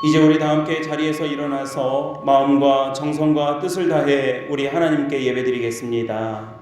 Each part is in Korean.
이제 우리 다 함께 자리에서 일어나서 마음과 정성과 뜻을 다해 우리 하나님께 예배드리겠습니다.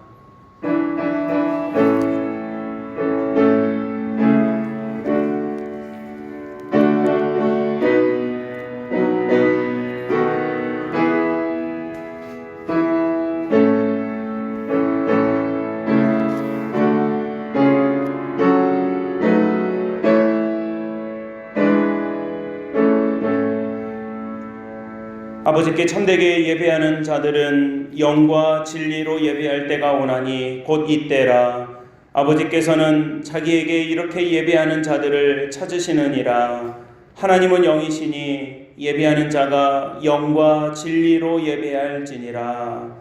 아버지께 참되게 예배하는 자들은 영과 진리로 예배할 때가 오나니 곧 이때라. 아버지께서는 자기에게 이렇게 예배하는 자들을 찾으시느니라. 하나님은 영이시니 예배하는 자가 영과 진리로 예배할지니라.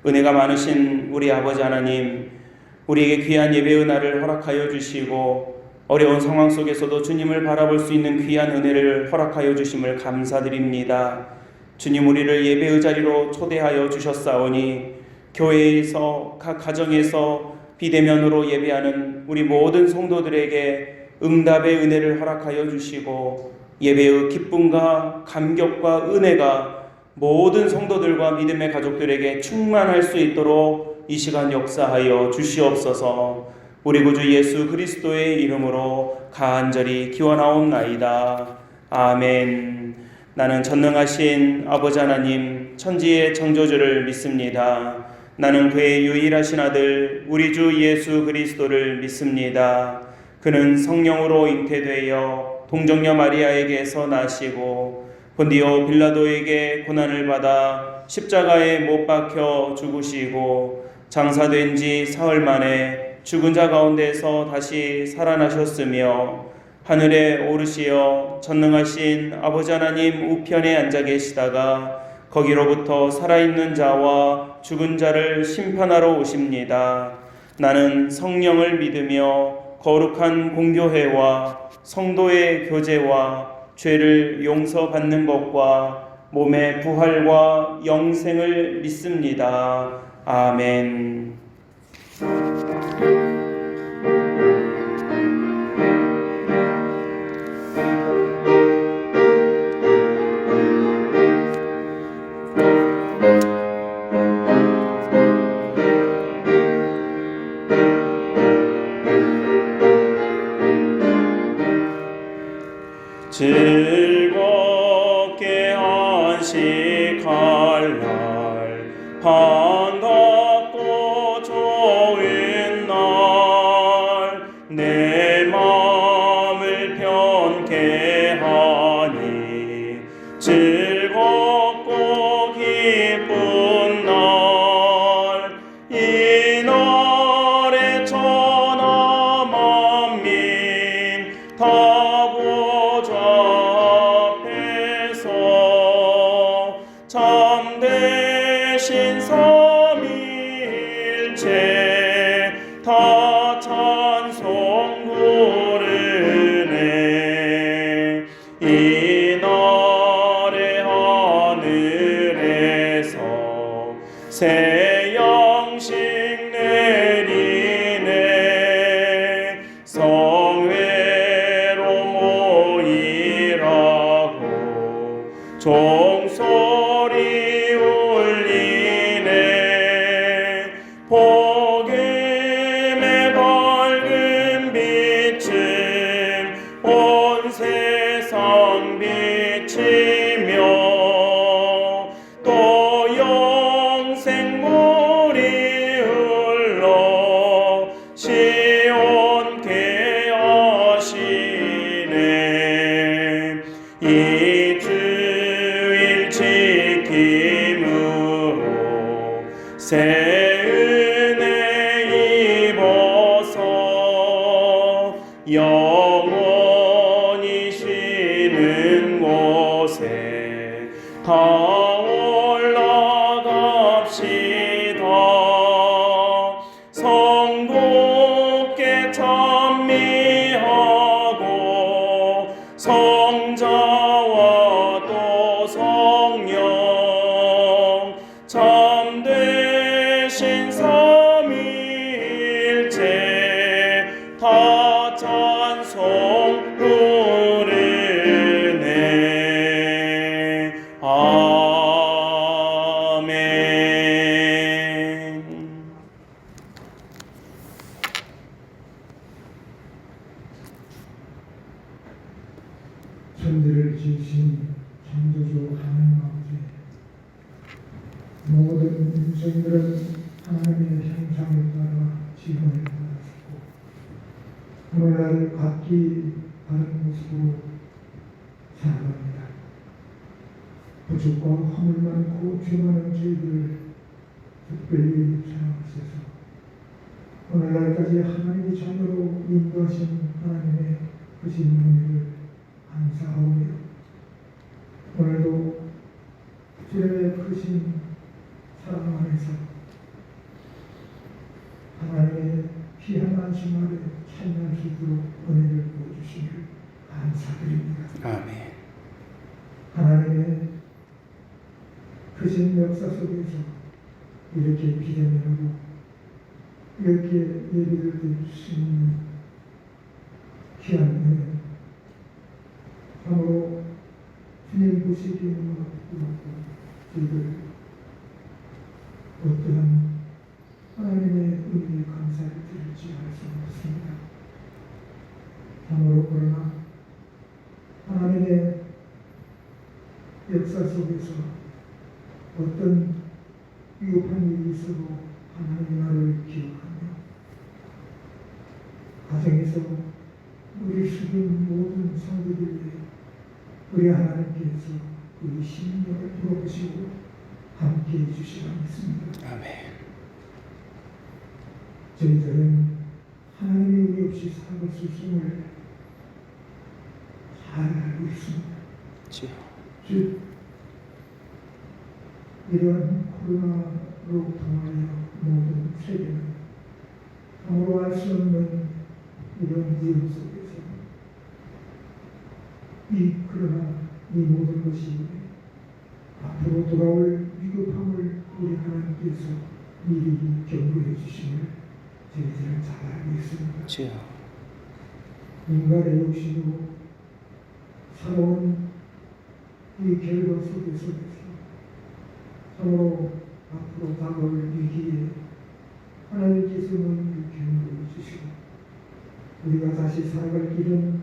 은혜가 많으신 우리 아버지 하나님, 우리에게 귀한 예배 은혜를 허락하여 주시고 어려운 상황 속에서도 주님을 바라볼 수 있는 귀한 은혜를 허락하여 주심을 감사드립니다. 주님, 우리를 예배의 자리로 초대하여 주셨사오니 교회에서 각 가정에서 비대면으로 예배하는 우리 모든 성도들에게 응답의 은혜를 허락하여 주시고 예배의 기쁨과 감격과 은혜가 모든 성도들과 믿음의 가족들에게 충만할 수 있도록 이 시간 역사하여 주시옵소서. 우리 구주 예수 그리스도의 이름으로 간절히 기원하옵나이다. 아멘. 나는 전능하신 아버지 하나님 천지의 창조주를 믿습니다. 나는 그의 유일하신 아들 우리 주 예수 그리스도를 믿습니다. 그는 성령으로 잉태되어 동정녀 마리아에게서 나시고 본디오 빌라도에게 고난을 받아 십자가에 못 박혀 죽으시고 장사된 지 사흘 만에 죽은 자 가운데서 다시 살아나셨으며 하늘에 오르시어 전능하신 아버지 하나님 우편에 앉아 계시다가 거기로부터 살아있는 자와 죽은 자를 심판하러 오십니다. 나는 성령을 믿으며 거룩한 공교회와 성도의 교제와 죄를 용서받는 것과 몸의 부활과 영생을 믿습니다. 아멘. 즐겁게 안식할 날 반갑고 좋은 날 내 마음을 편케 하니 즐겁고 기쁜 날 이 날에 천하 만민 다 보좌 앞에서 참되신 삼위일체 다 찬송 부르네. 이 날에 하늘에서 새 양식 내리네. 성회로 모이라고 종소리 울리네. 복음의 밝은 빛은 온 세상 비치며 또 영생물이 흘러 시온케 하시네. 이 주일 지킴으로 새 은혜 입어서 영원히 쉬는 곳에 다 올라갑시다. 성도께 찬미하고 성자와 또 성령 참되신 삼위일체 다 찬송 부르네. 천지를 지으신 창조주 하나님 아버지, 모든 인생들은 하나님의 형상에 따라 지음을 받았고 오늘날 각기 다른 모습으로 살아갑니다. 부족과 허물 많고 죄 많은 저희들을 특별히 사랑하셔서 오늘날까지 하나님의 자녀로 인도하신 하나님의 크신 은혜를 감사하오며 오늘도 주님의 크신 사랑 안에서 하나님의 귀한 안심 아래 찬양할 수 있도록 은혜를 부어주시길 감사드립니다. 아멘. 하나님의 크신 역사 속에서 이렇게 기념하고 이렇게 예배를 드릴 수 있는 귀한 은혜, 참으로 주님 보시기에 너무나 부끄럽고 저희들 어떠한 하나님의 은혜에 감사를 드릴지 알 수 없습니다. 참으로 그러나 하나님의 역사 속에서 어떤 위급한 일이 있어도 하나님의 나를 기억하며 가정에서 우리 죽은 모든 성도들 위해 우리 하나님께서 우리 심령을 돌아보시고 함께해 주시라 믿습니다. 아멘. 저희들은 하나님의 은혜 없이 살아갈 수 있음을 잘 알고 있습니다. 주여. 즉 이러한 코로나로 통하여 모든 세계는 아무로 알 수 없는 이런 위험 속에서 그러나 이 모든 것이 앞으로 돌아올 위급함을 우리 하나님께서 미리 경고해 주심을 저희들은 잘 알고 있습니다. 주여. 인간의 욕심으로 살아온 이 결과 속에서 참으로 앞으로 다가올 위기에 하나님께서 우리를 경고해 주시고 우리가 다시 살아갈 길은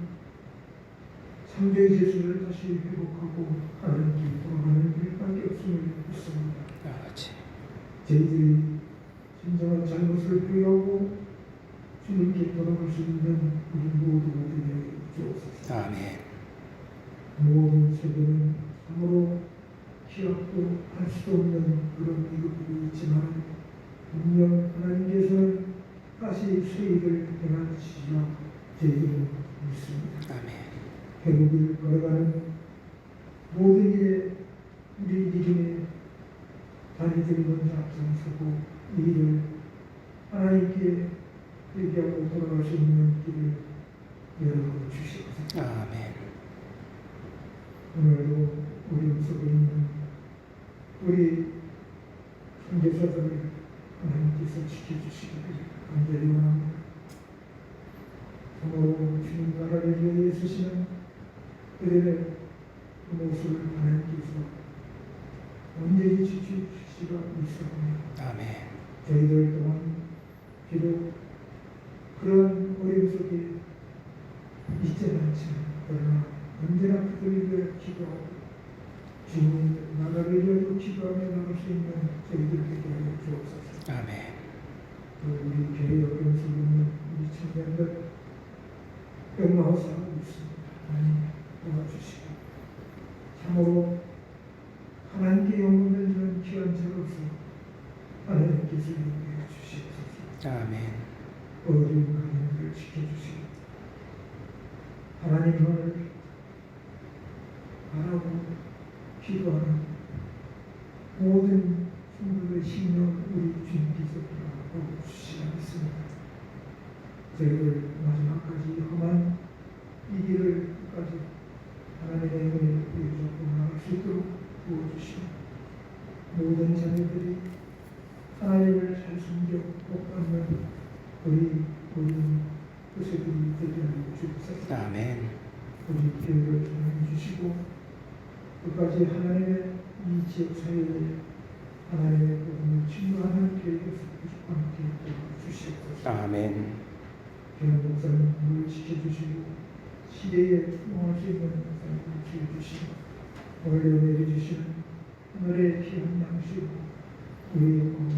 창조의 질서를 다시 회복하고 하나님께 돌아가는 길밖에 없음을 믿습니다. 아버지. 저희들이 진정한 잘못을 회개하고 주님께 돌아갈 수 있는 우리 모두가 되게 주옵소서. 아멘. 모든 세계는 참으로 기억도 할 수도 없는 그런 위급이 있지만 분명 하나님께서는 다시 수익을 행하시리라 저희들은 믿습니다. 아멘. 회복을 걸어가는 모든 일에 우리 믿음의 다니들이 먼저 앞장서고 이 일을 하나님께 회개하고 돌아갈 수 있는 길을 열어주시옵소서. 아멘. 오늘도 어려움 속에 있는 우리 선교사들을 하나님께서 지켜주시기를 간절히 원합니다. 참으로 주님 나라를 위해 쓰시는 그들의 그 모습을 하나님께서 언제든지 지켜주시기가 있사오며 아멘. 저희들 또한 비록 그런 어려움 속에 있지는 않지만 그러나 언제나 그들을 위해 기도하고 주님 나라를 위하여 기도하며 나갈 수 있는 저희들 되게 하여 주옵소서. 아멘. 또 우리 교회 어려움 속에 있는 우리 청년들 영마하사하고 있습니다. 하나님 도와주시고 참으로 하나님께 영광을 이런 귀한 자로서 하나님께서 인도해 주시옵소서. 아멘. 어려운 가정들을 지켜주시고 하나님을 바라고 기도하는 모든 성도들의 심령 우리 주님께서 도와주시라 믿습니다. 저희를 마지막까지 험한 이 길을 끝까지 하나님의 은혜를 보여주고 나갈 수 있도록 도와주시고 모든 자녀들이 하나님을 잘 섬겨 복받는 우리 후세들이 되게 하여 주옵소서. 아멘. 우리 교회를 통해 주시고 끝까지 하나님의 이 지역 사회에 하나님의 복음을 증거하는 교회에서 함께 도와주시옵소서. 아멘. 교회 목사님을 지켜주시고 시대에 통할 수 있는 삶을 주시고 원래 내려주시는 하늘의 귀한 양식으로 우리의 마음을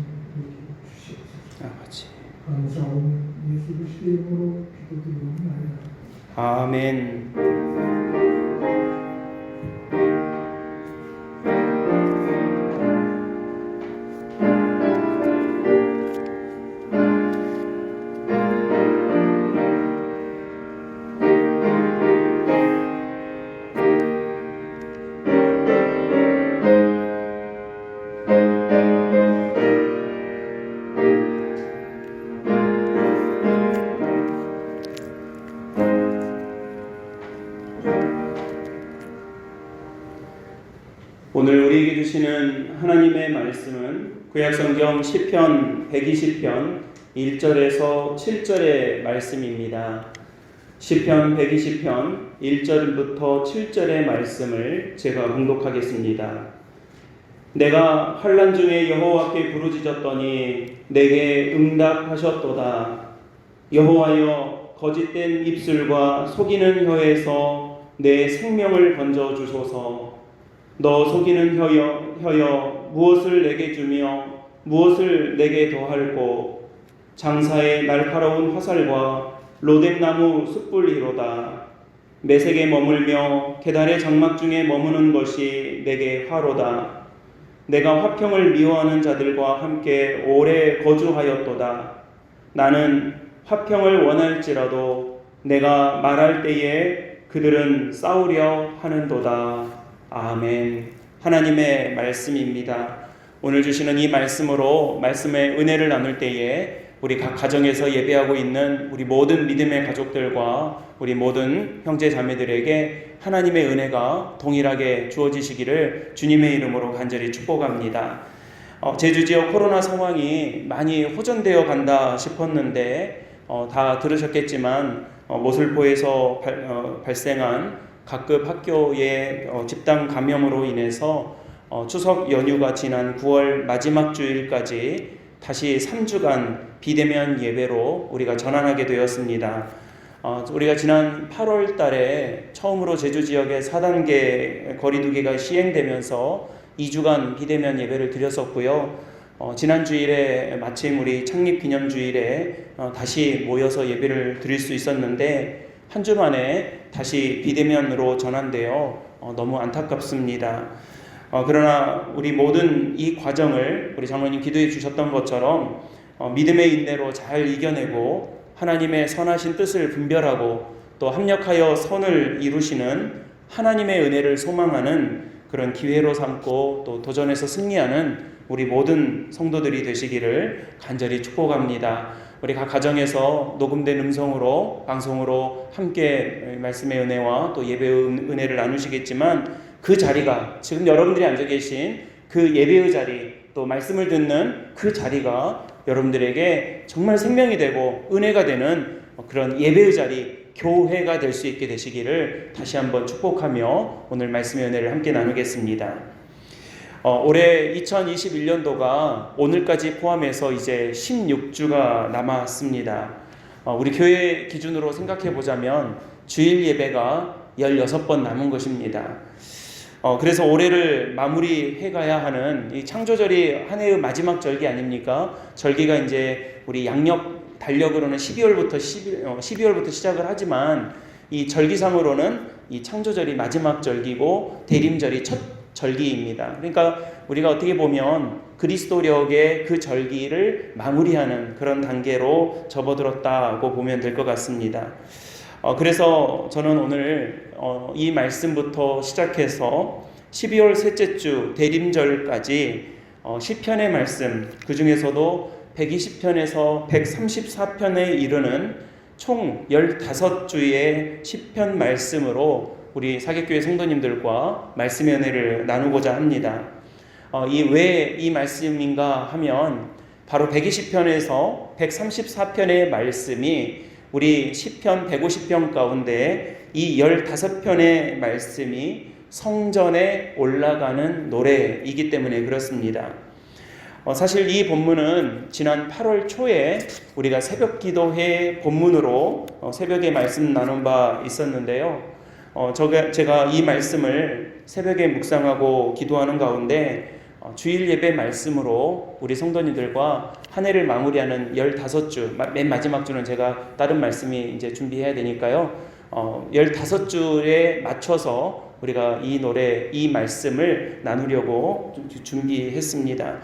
주시옵소서. 아버지. 감사하오며 예수 그리스도의 이름으로 기도드리옵나이다. 아멘. 오늘 우리에게 주시는 하나님의 말씀은 구약성경 시편 120편 1절에서 7절의 말씀입니다. 시편 120편 1절부터 7절의 말씀을 제가 봉독하겠습니다. 내가 환난 중에 여호와께 부르짖었더니 내게 응답하셨도다. 여호와여, 거짓된 입술과 속이는 혀에서 내 생명을 건져 주소서. 너 속이는 혀여, 무엇을 내게 주며 무엇을 내게 더할꼬. 장사의 날카로운 화살과 로뎀나무 숯불이로다. 매색에 머물며 계달의 장막 중에 머무는 것이 내게 화로다. 내가 화평을 미워하는 자들과 함께 오래 거주하였도다. 나는 화평을 원할지라도 내가 말할 때에 그들은 싸우려 하는도다. 아멘. 하나님의 말씀입니다. 오늘 주시는 이 말씀으로 말씀의 은혜를 나눌 때에 우리 각 가정에서 예배하고 있는 우리 모든 믿음의 가족들과 우리 모든 형제 자매들에게 하나님의 은혜가 동일하게 주어지시기를 주님의 이름으로 간절히 축복합니다. 제주 지역 코로나 상황이 많이 호전되어 간다 싶었는데 다 들으셨겠지만 모슬포에서 발생한 각급 학교의 집단 감염으로 인해서 추석 연휴가 지난 9월 마지막 주일까지 다시 3주간 비대면 예배로 우리가 전환하게 되었습니다. 우리가 지난 8월 달에 처음으로 제주 지역에 4단계 거리두기가 시행되면서 2주간 비대면 예배를 드렸었고요. 지난 주일에 마침 우리 창립기념주일에 다시 모여서 예배를 드릴 수 있었는데 한 주 만에 다시 비대면으로 전환되어 너무 안타깝습니다. 그러나 우리 모든 이 과정을 우리 장로님 기도해 주셨던 것처럼 믿음의 인내로 잘 이겨내고 하나님의 선하신 뜻을 분별하고 또 합력하여 선을 이루시는 하나님의 은혜를 소망하는 그런 기회로 삼고 또 도전에서 승리하는 우리 모든 성도들이 되시기를 간절히 축복합니다. 우리 각 가정에서 녹음된 음성으로 방송으로 함께 말씀의 은혜와 또 예배의 은혜를 나누시겠지만 그 자리가 지금 여러분들이 앉아 계신 그 예배의 자리 또 말씀을 듣는 그 자리가 여러분들에게 정말 생명이 되고 은혜가 되는 그런 예배의 자리 교회가 될 수 있게 되시기를 다시 한번 축복하며 오늘 말씀의 은혜를 함께 나누겠습니다. 올해 2021년도가 오늘까지 포함해서 이제 16주가 남았습니다. 우리 교회 기준으로 생각해 보자면 주일 예배가 16번 남은 것입니다. 그래서 올해를 마무리해 가야 하는 이 창조절이 한 해의 마지막 절기 아닙니까? 절기가 이제 우리 양력 달력으로는 12월부터 시작을 하지만 이 절기상으로는 이 창조절이 마지막 절기고 대림절이 첫 절기입니다. 그러니까 우리가 어떻게 보면 그리스도력의 그 절기를 마무리하는 그런 단계로 접어들었다고 보면 될 것 같습니다. 그래서 저는 오늘 이 말씀부터 시작해서 12월 셋째 주 대림절까지 시편의 말씀, 그 중에서도 120편에서 134편에 이르는 총 15주의 시편 말씀으로 우리 사객교회 성도님들과 말씀의 은혜를 나누고자 합니다. 왜 이 말씀인가 하면 바로 120편에서 134편의 말씀이 우리 시편 150편 가운데 이 15편의 말씀이 성전에 올라가는 노래이기 때문에 그렇습니다. 사실 이 본문은 지난 8월 초에 우리가 새벽 기도회 본문으로 새벽에 말씀 나눈 바 있었는데요. 제가 이 말씀을 새벽에 묵상하고 기도하는 가운데 주일 예배 말씀으로 우리 성도님들과 한 해를 마무리하는 15주, 맨 마지막 주는 제가 다른 말씀이 이제 준비해야 되니까요. 15주에 맞춰서 우리가 이 노래, 이 말씀을 나누려고 준비했습니다.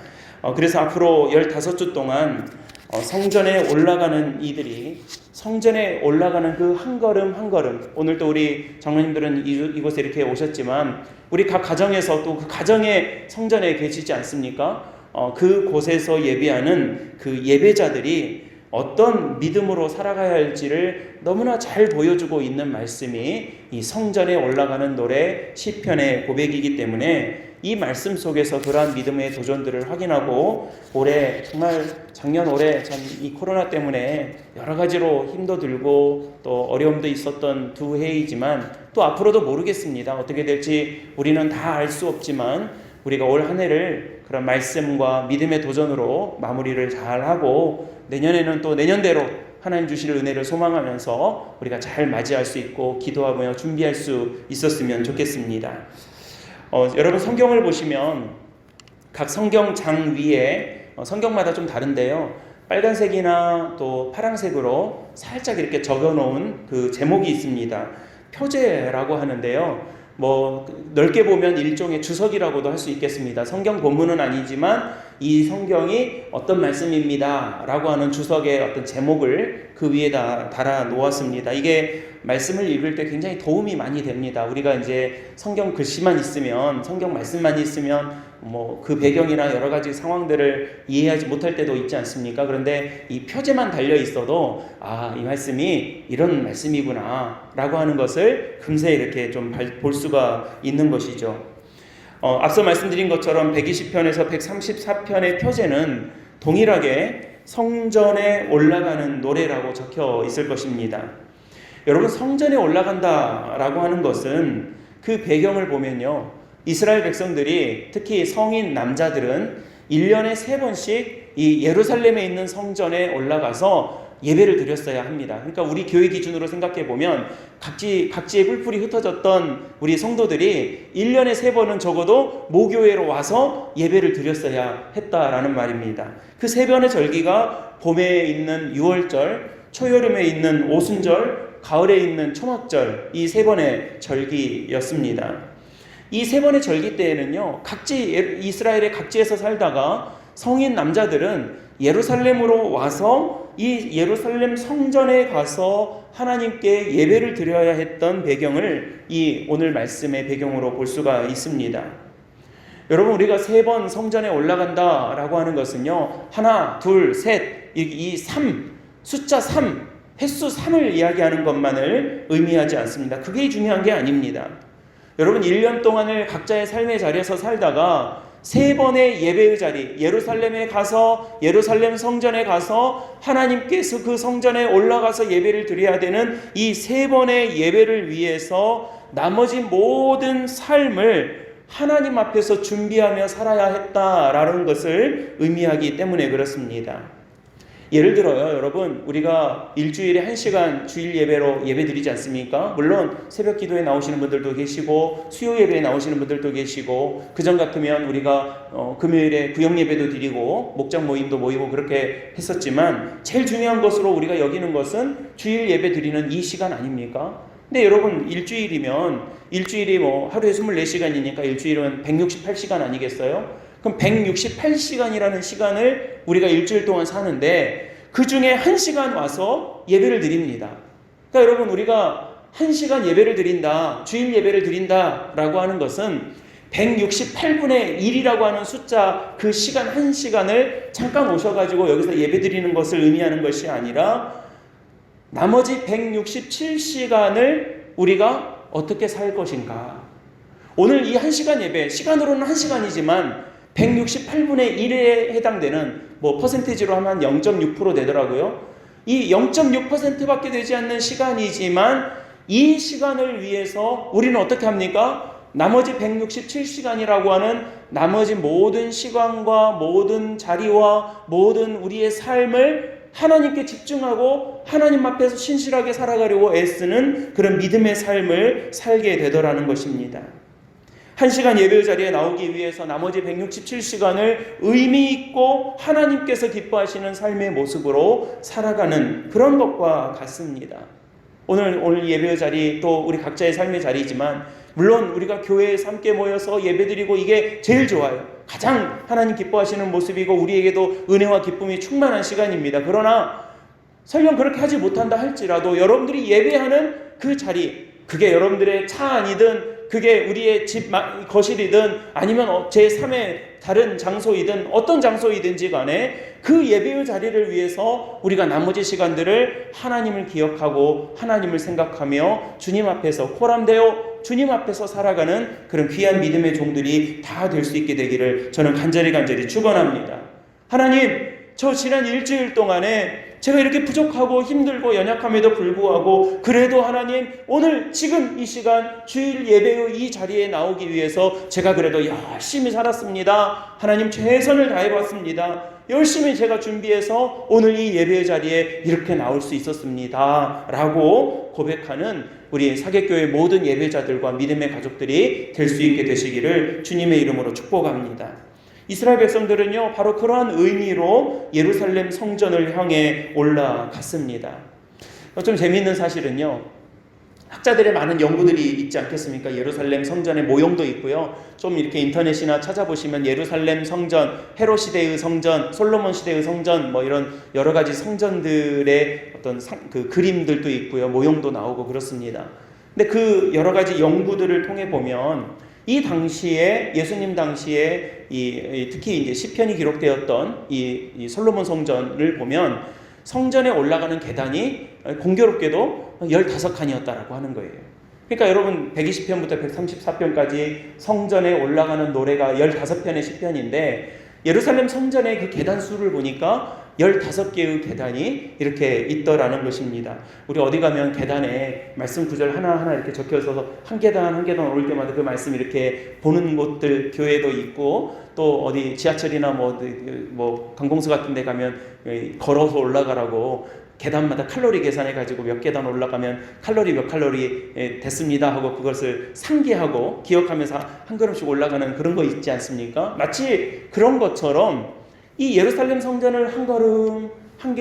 그래서 앞으로 15주 동안 성전에 올라가는 이들이 성전에 올라가는 그 한 걸음 한 걸음, 오늘도 우리 장로님들은 이곳에 이렇게 오셨지만 우리 각 가정에서 또 그 가정의 성전에 계시지 않습니까? 그곳에서 예배하는 그 예배자들이 어떤 믿음으로 살아가야 할지를 너무나 잘 보여주고 있는 말씀이 이 성전에 올라가는 노래 시편의 고백이기 때문에 이 말씀 속에서 그러한 믿음의 도전들을 확인하고 정말 작년 올해 참 이 코로나 때문에 여러 가지로 힘도 들고 또 어려움도 있었던 두 해이지만 또 앞으로도 모르겠습니다. 어떻게 될지 우리는 다 알 수 없지만 우리가 올 한 해를 그런 말씀과 믿음의 도전으로 마무리를 잘하고 내년에는 또 내년대로 하나님 주실 은혜를 소망하면서 우리가 잘 맞이할 수 있고 기도하며 준비할 수 있었으면 좋겠습니다. 여러분 성경을 보시면 각 성경장 위에 성경마다 좀 다른데요. 빨간색이나 또 파란색으로 살짝 이렇게 적어놓은 그 제목이 있습니다. 표제라고 하는데요. 넓게 보면 일종의 주석이라고도 할 수 있겠습니다. 성경 본문은 아니지만 이 성경이 어떤 말씀입니다 라고 하는 주석의 어떤 제목을 그 위에다 달아 놓았습니다. 이게 말씀을 읽을 때 굉장히 도움이 많이 됩니다. 우리가 이제 성경 글씨만 있으면, 성경 말씀만 있으면 그 배경이나 여러 가지 상황들을 이해하지 못할 때도 있지 않습니까? 그런데 이 표제만 달려 있어도 이 말씀이 이런 말씀이구나 라고 하는 것을 금세 이렇게 좀 볼 수가 있는 것이죠. 앞서 말씀드린 것처럼 120편에서 134편의 표제는 동일하게 성전에 올라가는 노래라고 적혀 있을 것입니다. 여러분 성전에 올라간다라고 하는 것은 그 배경을 보면요. 이스라엘 백성들이 특히 성인 남자들은 1년에 3번씩 이 예루살렘에 있는 성전에 올라가서 예배를 드렸어야 합니다. 그러니까 우리 교회 기준으로 생각해 보면 각지에 뿔뿔이 흩어졌던 우리 성도들이 1년에 3번은 적어도 모교회로 와서 예배를 드렸어야 했다라는 말입니다. 그 3번의 절기가 봄에 있는 6월절, 초여름에 있는 오순절, 가을에 있는 초막절, 이 3번의 절기였습니다. 이 3번의 절기 때에는요, 이스라엘의 각지에서 살다가 성인 남자들은 예루살렘으로 와서 이 예루살렘 성전에 가서 하나님께 예배를 드려야 했던 배경을 이 오늘 말씀의 배경으로 볼 수가 있습니다. 여러분 우리가 3번 성전에 올라간다라고 하는 것은요, 하나, 둘, 셋, 이 3, 숫자 3, 횟수 3을 이야기하는 것만을 의미하지 않습니다. 그게 중요한 게 아닙니다. 여러분 1년 동안을 각자의 삶의 자리에서 살다가 3번의 예배의 자리, 예루살렘에 가서 예루살렘 성전에 가서 하나님께서 그 성전에 올라가서 예배를 드려야 되는 이 3번의 예배를 위해서 나머지 모든 삶을 하나님 앞에서 준비하며 살아야 했다라는 것을 의미하기 때문에 그렇습니다. 예를 들어요, 여러분, 우리가 일주일에 1시간 주일 예배로 예배 드리지 않습니까? 물론 새벽 기도에 나오시는 분들도 계시고 수요 예배에 나오시는 분들도 계시고, 그전 같으면 우리가 금요일에 구역 예배도 드리고 목장 모임도 모이고 그렇게 했었지만, 제일 중요한 것으로 우리가 여기는 것은 주일 예배 드리는 이 시간 아닙니까? 근데 여러분 일주일이 하루에 24시간이니까 일주일은 168시간 아니겠어요? 그럼 168시간이라는 시간을 우리가 일주일 동안 사는데 그 중에 1시간 와서 예배를 드립니다. 그러니까 여러분 우리가 1시간 예배를 드린다, 주일 예배를 드린다 라고 하는 것은 168분의 1이라고 하는 숫자, 그 시간 1시간을 잠깐 오셔가지고 여기서 예배 드리는 것을 의미하는 것이 아니라 나머지 167시간을 우리가 어떻게 살 것인가. 오늘 이 1시간 예배, 시간으로는 1시간이지만 168분의 1에 해당되는 퍼센티지로 하면 0.6% 되더라고요. 이 0.6%밖에 되지 않는 시간이지만 이 시간을 위해서 우리는 어떻게 합니까? 나머지 167시간이라고 하는 나머지 모든 시간과 모든 자리와 모든 우리의 삶을 하나님께 집중하고 하나님 앞에서 신실하게 살아가려고 애쓰는 그런 믿음의 삶을 살게 되더라는 것입니다. 1시간 예배 자리에 나오기 위해서 나머지 167시간을 의미 있고 하나님께서 기뻐하시는 삶의 모습으로 살아가는 그런 것과 같습니다. 오늘 예배 자리 또 우리 각자의 삶의 자리지만 물론 우리가 교회에서 함께 모여서 예배드리고 이게 제일 좋아요. 가장 하나님 기뻐하시는 모습이고 우리에게도 은혜와 기쁨이 충만한 시간입니다. 그러나 설령 그렇게 하지 못한다 할지라도 여러분들이 예배하는 그 자리, 그게 여러분들의 차 안이든 그게 우리의 집 거실이든 아니면 제3의 다른 장소이든 어떤 장소이든지 간에 그 예배의 자리를 위해서 우리가 나머지 시간들을 하나님을 기억하고 하나님을 생각하며 주님 앞에서 코람되어 주님 앞에서 살아가는 그런 귀한 믿음의 종들이 다 될 수 있게 되기를 저는 간절히 축원합니다. 하나님, 저 지난 일주일 동안에 제가 이렇게 부족하고 힘들고 연약함에도 불구하고 그래도 하나님 오늘 지금 이 시간 주일 예배의 이 자리에 나오기 위해서 제가 그래도 열심히 살았습니다. 하나님 최선을 다해봤습니다. 열심히 제가 준비해서 오늘 이 예배 자리에 이렇게 나올 수 있었습니다. 라고 고백하는 우리 사객교회 모든 예배자들과 믿음의 가족들이 될 수 있게 되시기를 주님의 이름으로 축복합니다. 이스라엘 백성들은요 바로 그러한 의미로 예루살렘 성전을 향해 올라갔습니다. 좀 재미있는 사실은요, 학자들의 많은 연구들이 있지 않겠습니까? 예루살렘 성전의 모형도 있고요. 좀 이렇게 인터넷이나 찾아보시면 예루살렘 성전, 헤롯 시대의 성전, 솔로몬 시대의 성전, 뭐 이런 여러 가지 성전들의 어떤 그 그림들도 있고요, 모형도 나오고 그렇습니다. 근데 그 여러 가지 연구들을 통해 보면 이 당시에 예수님 당시에 특히 이제 시편이 기록되었던 이 솔로몬 성전을 보면 성전에 올라가는 계단이 공교롭게도 15칸이었다라고 하는 거예요. 그러니까 여러분 120편부터 134편까지 성전에 올라가는 노래가 15편의 시편인데 예루살렘 성전의 그 계단 수를 보니까 15개의 계단이 이렇게 있더라는 것입니다. 우리 어디 가면 계단에 말씀 구절 하나하나 이렇게 적혀 있어서 한 계단 한 계단 오를 때마다 그 말씀 이렇게 보는 곳들 교회도 있고 또 어디 지하철이나 뭐 관공서 같은 데 가면 걸어서 올라가라고 계단마다 칼로리 계산해가지고 몇 계단 올라가면 칼로리 몇 칼로리 됐습니다 하고 그것을 상기하고 기억하면서 한 걸음씩 올라가는 그런 거 있지 않습니까? 마치 그런 것처럼 이 예루살렘 성전을 한 걸음 한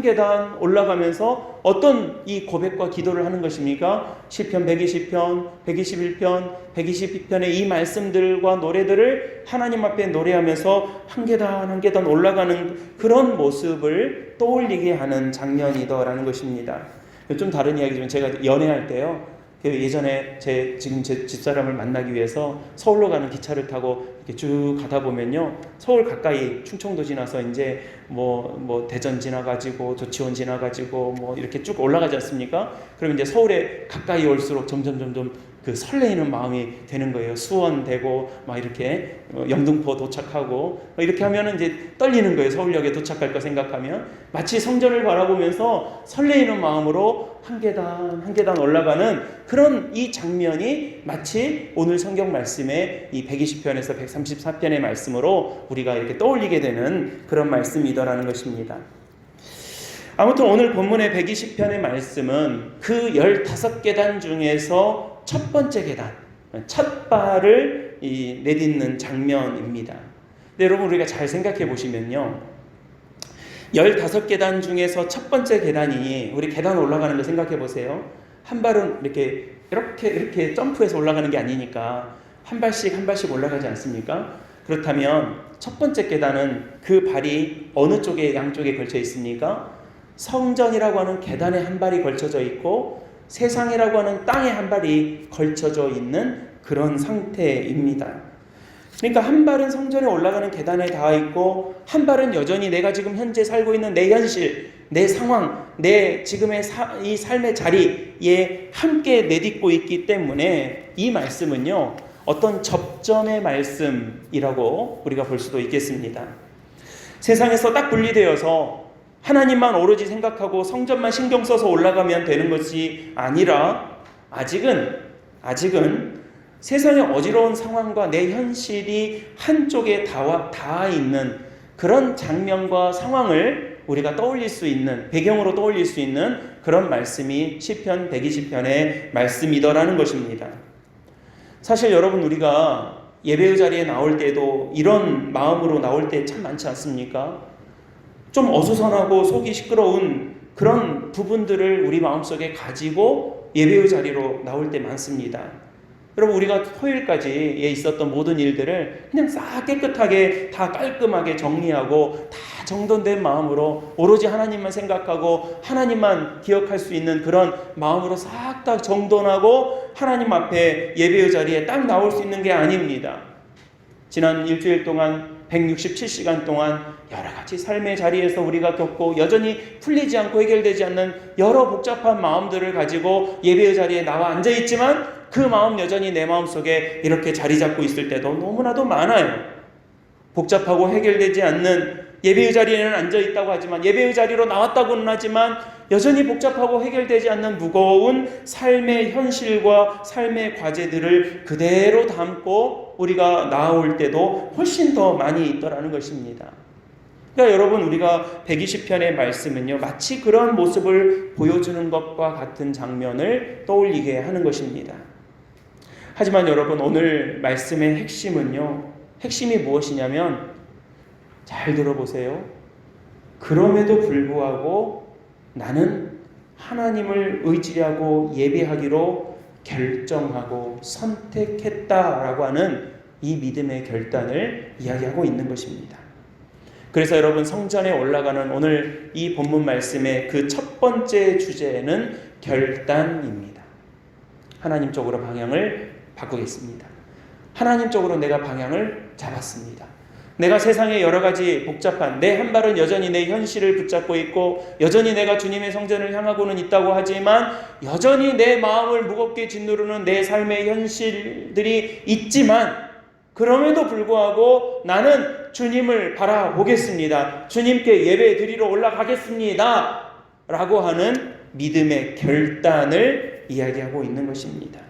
계단 올라가면서 어떤 이 고백과 기도를 하는 것입니까? 시편 120편, 121편, 122편의 이 말씀들과 노래들을 하나님 앞에 노래하면서 한 계단 한 계단 올라가는 그런 모습을 떠올리게 하는 장면이더라는 것입니다. 좀 다른 이야기지만 제가 연애할 때요, 예전에 지금 제 집사람을 만나기 위해서 서울로 가는 기차를 타고 이렇게 쭉 가다 보면요, 서울 가까이 충청도 지나서 이제 뭐 대전 지나가지고 조치원 지나가지고 뭐 이렇게 쭉 올라가지 않습니까? 그럼 이제 서울에 가까이 올수록 점점 그 설레이는 마음이 되는 거예요. 수원 되고 막 이렇게 영등포 도착하고 이렇게 하면은 이제 떨리는 거예요. 서울역에 도착할 거 생각하면 마치 성전을 바라보면서 설레이는 마음으로 한 계단 한 계단 올라가는 그런 이 장면이 마치 오늘 성경 말씀의 이 120편에서 134편의 말씀으로 우리가 이렇게 떠올리게 되는 그런 말씀이더라는 것입니다. 아무튼 오늘 본문의 120편의 말씀은 그 15계단 중에서 첫 번째 계단, 첫 발을 내딛는 장면입니다. 근데 여러분 우리가 잘 생각해 보시면요, 15계단 중에서 첫 번째 계단이, 우리 계단 올라가는 거 생각해 보세요. 한 발은 이렇게 점프해서 올라가는 게 아니니까 한 발씩 올라가지 않습니까? 그렇다면 첫 번째 계단은 그 발이 어느 쪽에 양쪽에 걸쳐 있습니까? 성전이라고 하는 계단에 한 발이 걸쳐져 있고 세상이라고 하는 땅에 한 발이 걸쳐져 있는 그런 상태입니다. 그러니까 한 발은 성전에 올라가는 계단에 닿아 있고 한 발은 여전히 내가 지금 현재 살고 있는 내 현실, 내 상황, 내 지금의 이 삶의 자리에 함께 내딛고 있기 때문에 이 말씀은요, 어떤 접점의 말씀이라고 우리가 볼 수도 있겠습니다. 세상에서 딱 분리되어서 하나님만 오로지 생각하고 성전만 신경 써서 올라가면 되는 것이 아니라 아직은 세상의 어지러운 상황과 내 현실이 한쪽에 닿아 있는 그런 장면과 상황을 우리가 떠올릴 수 있는, 배경으로 떠올릴 수 있는 그런 말씀이 시편 120편의 말씀이더라는 것입니다. 사실 여러분, 우리가 예배의 자리에 나올 때도 이런 마음으로 나올 때 참 많지 않습니까? 좀 어수선하고 속이 시끄러운 그런 부분들을 우리 마음속에 가지고 예배의 자리로 나올 때 많습니다. 여러분, 우리가 토요일까지에 있었던 모든 일들을 그냥 싹 깨끗하게 다 깔끔하게 정리하고 다 정돈된 마음으로 오로지 하나님만 생각하고 하나님만 기억할 수 있는 그런 마음으로 싹 다 정돈하고 하나님 앞에 예배의 자리에 딱 나올 수 있는 게 아닙니다. 지난 일주일 동안 167시간 동안 여러 가지 삶의 자리에서 우리가 겪고 여전히 풀리지 않고 해결되지 않는 여러 복잡한 마음들을 가지고 예배의 자리에 나와 앉아있지만 그 마음 여전히 내 마음속에 이렇게 자리 잡고 있을 때도 너무나도 많아요. 복잡하고 해결되지 않는 예배의 자리에는 앉아있다고 하지만, 예배의 자리로 나왔다고는 하지만 여전히 복잡하고 해결되지 않는 무거운 삶의 현실과 삶의 과제들을 그대로 담고 우리가 나올 때도 훨씬 더 많이 있더라는 것입니다. 그러니까 여러분, 우리가 120편의 말씀은요, 마치 그런 모습을 보여주는 것과 같은 장면을 떠올리게 하는 것입니다. 하지만 여러분, 오늘 말씀의 핵심이 무엇이냐면, 잘 들어보세요. 그럼에도 불구하고 나는 하나님을 의지하고 예배하기로 결정하고 선택했다라고 하는 이 믿음의 결단을 이야기하고 있는 것입니다. 그래서 여러분, 성전에 올라가는 오늘 이 본문 말씀의 그 첫 번째 주제는 결단입니다. 하나님 쪽으로 방향을 바꾸겠습니다. 하나님 쪽으로 내가 방향을 잡았습니다. 내가 세상에 여러 가지 복잡한 내 한 발은 여전히 내 현실을 붙잡고 있고 여전히 내가 주님의 성전을 향하고는 있다고 하지만 여전히 내 마음을 무겁게 짓누르는 내 삶의 현실들이 있지만, 그럼에도 불구하고 나는 주님을 바라보겠습니다. 주님께 예배 드리러 올라가겠습니다. 라고 하는 믿음의 결단을 이야기하고 있는 것입니다.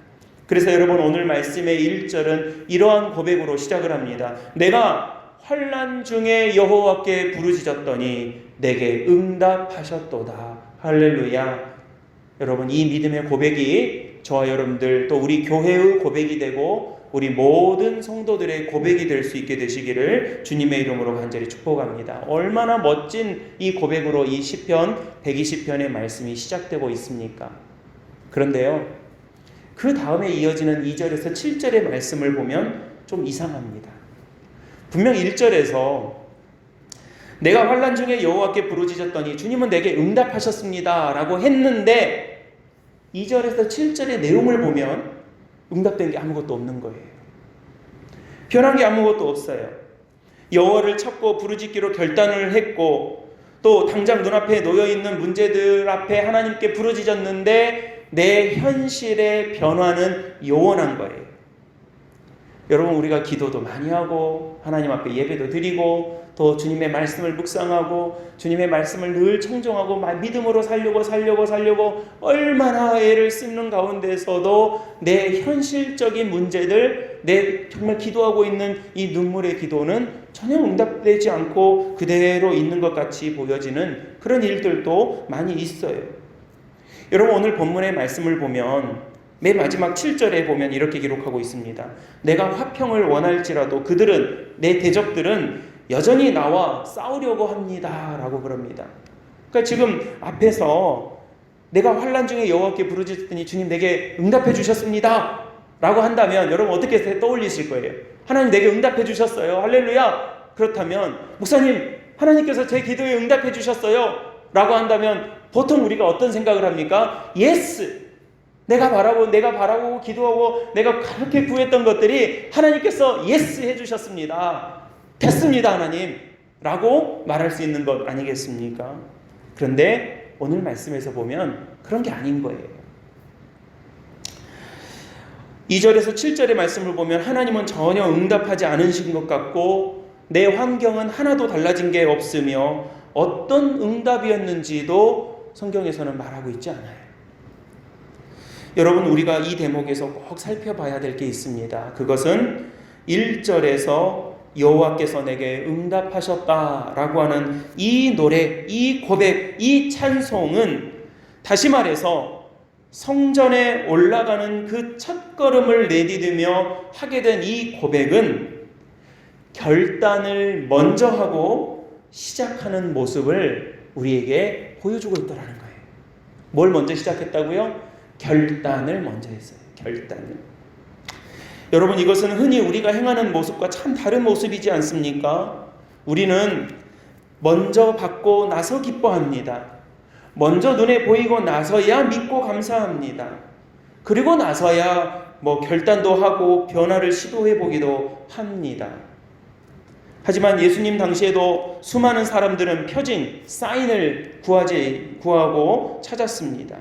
그래서 여러분, 오늘 말씀의 1절은 이러한 고백으로 시작을 합니다. 내가 환난 중에 여호와께 부르짖었더니 내게 응답하셨도다. 할렐루야. 여러분, 이 믿음의 고백이 저와 여러분들, 또 우리 교회의 고백이 되고 우리 모든 성도들의 고백이 될 수 있게 되시기를 주님의 이름으로 간절히 축복합니다. 얼마나 멋진 이 고백으로 이 시편 120편의 말씀이 시작되고 있습니까? 그런데요, 그 다음에 이어지는 2절에서 7절의 말씀을 보면 좀 이상합니다. 분명 1절에서 내가 환난 중에 여호와께 부르짖었더니 주님은 내게 응답하셨습니다 라고 했는데, 2절에서 7절의 내용을 보면 응답된 게 아무것도 없는 거예요. 변한 게 아무것도 없어요. 여호와를 찾고 부르짖기로 결단을 했고, 또 당장 눈앞에 놓여있는 문제들 앞에 하나님께 부르짖었는데 내 현실의 변화는 요원한 거예요. 여러분, 우리가 기도도 많이 하고 하나님 앞에 예배도 드리고 또 주님의 말씀을 묵상하고 주님의 말씀을 늘 청종하고 믿음으로 살려고 얼마나 애를 쓰는 가운데서도 내 현실적인 문제들, 내 정말 기도하고 있는 이 눈물의 기도는 전혀 응답되지 않고 그대로 있는 것 같이 보여지는 그런 일들도 많이 있어요. 여러분, 오늘 본문의 말씀을 보면 맨 마지막 7절에 보면 이렇게 기록하고 있습니다. 내가 화평을 원할지라도 그들은, 내 대적들은 여전히 나와 싸우려고 합니다 라고 그럽니다. 그러니까 지금 앞에서 내가 환난 중에 여호와께 부르짖었더니 주님 내게 응답해 주셨습니다 라고 한다면 여러분 어떻게 떠올리실 거예요? 하나님 내게 응답해 주셨어요. 할렐루야. 그렇다면 목사님, 하나님께서 제 기도에 응답해 주셨어요 라고 한다면 보통 우리가 어떤 생각을 합니까? 예스! 내가 바라고 기도하고 내가 그렇게 구했던 것들이 하나님께서 예스 해주셨습니다. 됐습니다 하나님 라고 말할 수 있는 것 아니겠습니까? 그런데 오늘 말씀에서 보면 그런 게 아닌 거예요. 2절에서 7절의 말씀을 보면 하나님은 전혀 응답하지 않으신 것 같고 내 환경은 하나도 달라진 게 없으며 어떤 응답이었는지도 성경에서는 말하고 있지 않아요. 여러분, 우리가 이 대목에서 꼭 살펴봐야 될 게 있습니다. 그것은 1절에서 여호와께서 내게 응답하셨다라고 하는 이 노래, 이 고백, 이 찬송은 다시 말해서 성전에 올라가는 그 첫걸음을 내디디며 하게 된 이 고백은 결단을 먼저 하고 시작하는 모습을 우리에게 보여주고 있더라는 거예요. 뭘 먼저 시작했다고요? 결단을 먼저 했어요. 결단을. 여러분, 이것은 흔히 우리가 행하는 모습과 참 다른 모습이지 않습니까? 우리는 먼저 받고 나서 기뻐합니다. 먼저 눈에 보이고 나서야 믿고 감사합니다. 그리고 나서야 결단도 하고 변화를 시도해 보기도 합니다. 하지만 예수님 당시에도 수많은 사람들은 표징, 사인을 구하고 찾았습니다.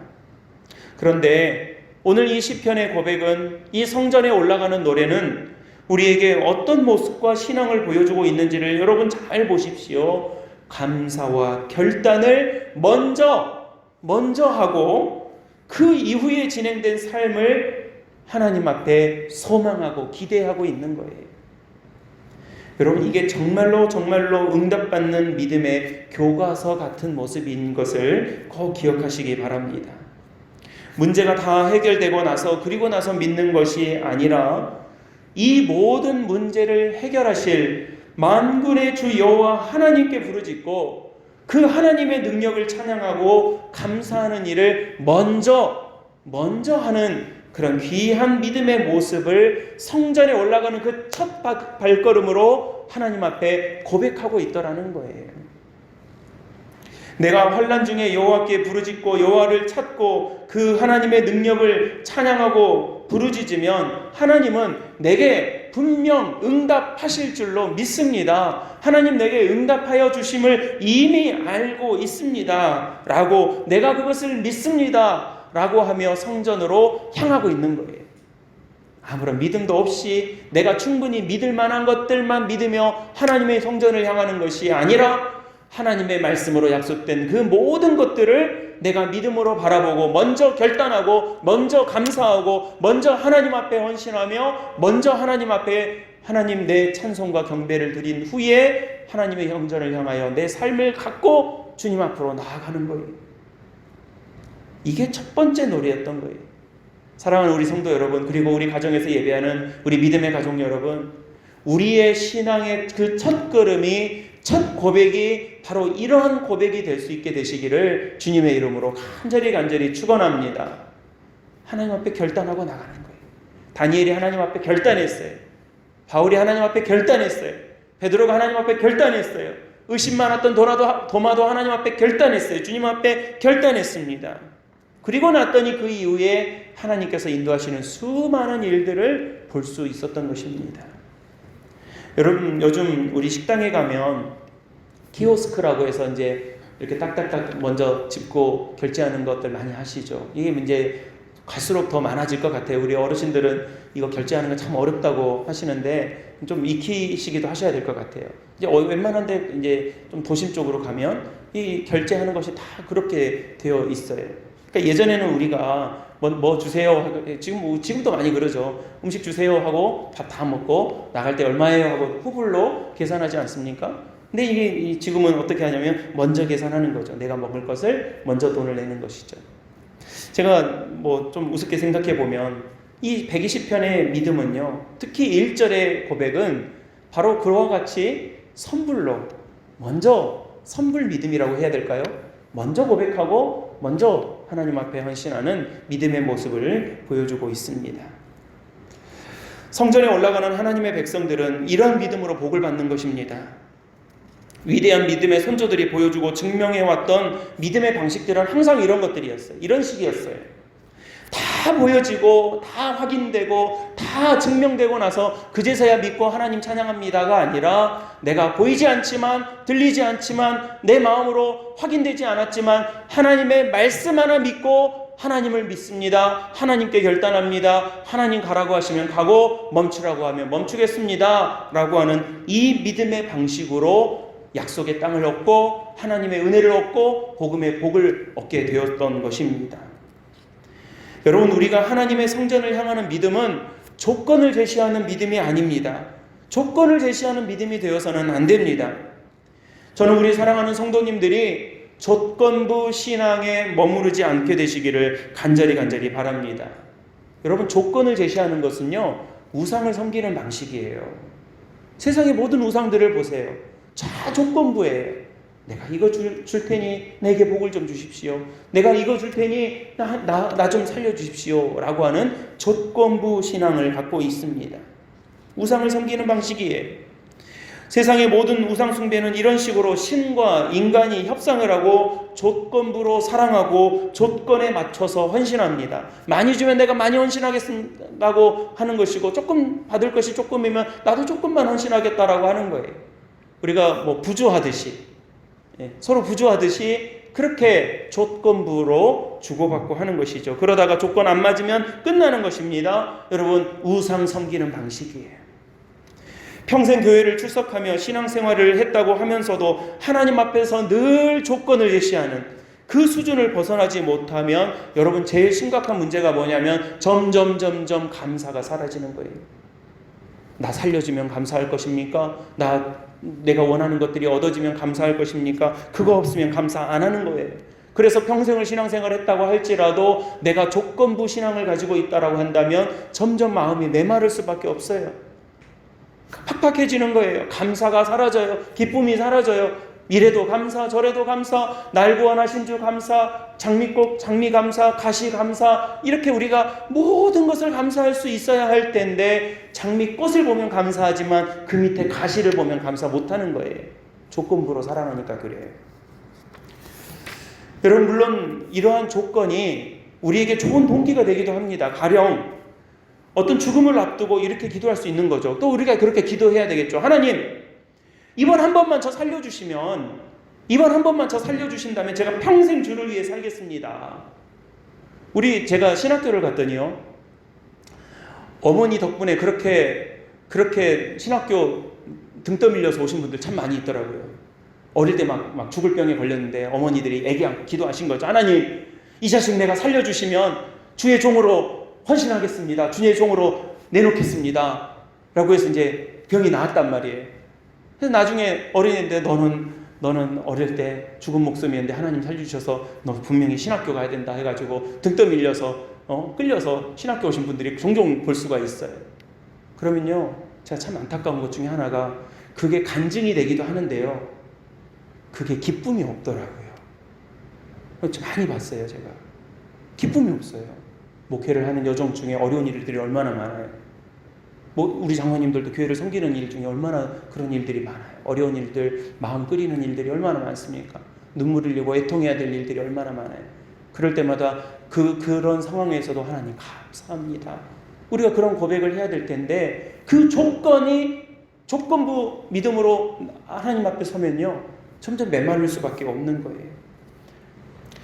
그런데 오늘 이 시편의 고백은, 이 성전에 올라가는 노래는 우리에게 어떤 모습과 신앙을 보여주고 있는지를 여러분 잘 보십시오. 감사와 결단을 먼저 하고 그 이후에 진행된 삶을 하나님 앞에 소망하고 기대하고 있는 거예요. 여러분, 이게 정말로 응답받는 믿음의 교과서 같은 모습인 것을 꼭 기억하시기 바랍니다. 문제가 다 해결되고 나서 그리고 나서 믿는 것이 아니라 이 모든 문제를 해결하실 만군의 주 여호와 하나님께 부르짖고 그 하나님의 능력을 찬양하고 감사하는 일을 먼저 하는 그런 귀한 믿음의 모습을 성전에 올라가는 그 첫 발걸음으로 하나님 앞에 고백하고 있더라는 거예요. 내가 환난 중에 여호와께 부르짖고 여호와를 찾고 그 하나님의 능력을 찬양하고 부르짖으면 하나님은 내게 분명 응답하실 줄로 믿습니다. 하나님 내게 응답하여 주심을 이미 알고 있습니다. 라고, 내가 그것을 믿습니다. 라고 하며 성전으로 향하고 있는 거예요. 아무런 믿음도 없이 내가 충분히 믿을 만한 것들만 믿으며 하나님의 성전을 향하는 것이 아니라 하나님의 말씀으로 약속된 그 모든 것들을 내가 믿음으로 바라보고 먼저 결단하고 먼저 감사하고 먼저 하나님 앞에 헌신하며 먼저 하나님 앞에 하나님 내 찬송과 경배를 드린 후에 하나님의 성전을 향하여 내 삶을 갖고 주님 앞으로 나아가는 거예요. 이게 첫 번째 노래였던 거예요. 사랑하는 우리 성도 여러분, 그리고 우리 가정에서 예배하는 우리 믿음의 가족 여러분, 우리의 신앙의 그 첫 걸음이, 첫 고백이 바로 이러한 고백이 될 수 있게 되시기를 주님의 이름으로 간절히 축원합니다. 하나님 앞에 결단하고 나가는 거예요. 다니엘이 하나님 앞에 결단했어요. 바울이 하나님 앞에 결단했어요. 베드로가 하나님 앞에 결단했어요. 의심 많았던 도마도 하나님 앞에 결단했어요. 주님 앞에 결단했습니다. 그리고 났더니 그 이후에 하나님께서 인도하시는 수많은 일들을 볼 수 있었던 것입니다. 여러분, 요즘 우리 식당에 가면 키오스크라고 해서 이제 이렇게 딱딱딱 먼저 짚고 결제하는 것들 많이 하시죠. 이게 이제 갈수록 더 많아질 것 같아요. 우리 어르신들은 이거 결제하는 거 참 어렵다고 하시는데 좀 익히시기도 하셔야 될 것 같아요. 이제 웬만한데 이제 좀 도심 쪽으로 가면 이 결제하는 것이 다 그렇게 되어 있어요. 그러니까 예전에는 우리가 뭐 주세요. 지금도 많이 그러죠. 음식 주세요 하고 밥 다 먹고 나갈 때 얼마예요 하고 후불로 계산하지 않습니까? 근데 이게 지금은 어떻게 하냐면 먼저 계산하는 거죠. 내가 먹을 것을 먼저 돈을 내는 것이죠. 제가 좀 우습게 생각해 보면 이 120편의 믿음은요, 특히 1절의 고백은 바로 그와 같이 선불로, 먼저 선불 믿음이라고 해야 될까요? 먼저 고백하고 먼저 하나님 앞에 헌신하는 믿음의 모습을 보여주고 있습니다. 성전에 올라가는 하나님의 백성들은 이런 믿음으로 복을 받는 것입니다. 위대한 믿음의 선조들이 보여주고 증명해왔던 믿음의 방식들은 항상 이런 것들이었어요. 이런 식이었어요. 다 보여지고 다 확인되고 다 증명되고 나서 그제서야 믿고 하나님 찬양합니다가 아니라, 내가 보이지 않지만 들리지 않지만 내 마음으로 확인되지 않았지만 하나님의 말씀 하나 믿고 하나님을 믿습니다. 하나님께 결단합니다. 하나님 가라고 하시면 가고 멈추라고 하면 멈추겠습니다 라고 하는 이 믿음의 방식으로 약속의 땅을 얻고 하나님의 은혜를 얻고 복음의 복을 얻게 되었던 것입니다. 여러분, 우리가 하나님의 성전을 향하는 믿음은 조건을 제시하는 믿음이 아닙니다. 조건을 제시하는 믿음이 되어서는 안 됩니다. 저는 우리 사랑하는 성도님들이 조건부 신앙에 머무르지 않게 되시기를 간절히 바랍니다. 여러분, 조건을 제시하는 것은요, 우상을 섬기는 방식이에요. 세상의 모든 우상들을 보세요. 다 조건부예요. 내가 이거 줄 테니 내게 복을 좀 주십시오. 내가 이거 줄 테니 나 좀 살려주십시오. 라고 하는 조건부 신앙을 갖고 있습니다. 우상을 섬기는 방식이에요. 세상의 모든 우상 숭배는 이런 식으로 신과 인간이 협상을 하고 조건부로 사랑하고 조건에 맞춰서 헌신합니다. 많이 주면 내가 많이 헌신하겠다고 하는 것이고, 조금 받을 것이 조금이면 나도 조금만 헌신하겠다라고 하는 거예요. 우리가 뭐 부조하듯이, 서로 부조하듯이 그렇게 조건부로 주고받고 하는 것이죠. 그러다가 조건 안 맞으면 끝나는 것입니다. 여러분, 우상 섬기는 방식이에요. 평생 교회를 출석하며 신앙생활을 했다고 하면서도 하나님 앞에서 늘 조건을 제시하는 그 수준을 벗어나지 못하면 여러분, 제일 심각한 문제가 뭐냐면 점점 감사가 사라지는 거예요. 나 살려주면 감사할 것입니까? 내가 원하는 것들이 얻어지면 감사할 것입니까? 그거 없으면 감사 안 하는 거예요. 그래서 평생을 신앙생활을 했다고 할지라도 내가 조건부 신앙을 가지고 있다라고 한다면 점점 마음이 메마를 수밖에 없어요. 팍팍해지는 거예요. 감사가 사라져요. 기쁨이 사라져요. 이래도 감사, 저래도 감사, 날 구원하신 주 감사, 장미꽃, 장미 감사, 가시 감사, 이렇게 우리가 모든 것을 감사할 수 있어야 할 텐데, 장미꽃을 보면 감사하지만 그 밑에 가시를 보면 감사 못하는 거예요. 조건부로 살아가니까 그래요. 여러분, 물론 이러한 조건이 우리에게 좋은 동기가 되기도 합니다. 가령 어떤 죽음을 앞두고 이렇게 기도할 수 있는 거죠. 또 우리가 그렇게 기도해야 되겠죠. 하나님, 이번 한 번만 저 살려주신다면 제가 평생 주를 위해 살겠습니다. 제가 신학교를 갔더니요, 어머니 덕분에 그렇게 신학교 등 떠밀려서 오신 분들 참 많이 있더라고요. 어릴 때 막 죽을 병에 걸렸는데 어머니들이 애기 안고 기도하신 거죠. 하나님, 이 자식 내가 살려주시면 주의 종으로 헌신하겠습니다. 주의 종으로 내놓겠습니다. 라고 해서 이제 병이 나았단 말이에요. 그래서 나중에 어린이인데 너는 어릴 때 죽은 목숨이었는데 하나님 살려주셔서 너 분명히 신학교 가야 된다 해가지고 등 떠밀려서 끌려서 신학교 오신 분들이 종종 볼 수가 있어요. 그러면요, 제가 참 안타까운 것 중에 하나가 그게 간증이 되기도 하는데요, 그게 기쁨이 없더라고요. 많이 봤어요. 제가 기쁨이 없어요. 목회를 하는 여정 중에 어려운 일들이 얼마나 많아요. 우리 장로님들도 교회를 섬기는 일 중에 얼마나 그런 일들이 많아요. 어려운 일들, 마음 끓이는 일들이 얼마나 많습니까? 눈물 흘리고 애통해야 될 일들이 얼마나 많아요. 그럴 때마다 그런 상황에서도 하나님 감사합니다. 우리가 그런 고백을 해야 될 텐데, 그 조건부 믿음으로 하나님 앞에 서면요, 점점 메마를 수밖에 없는 거예요.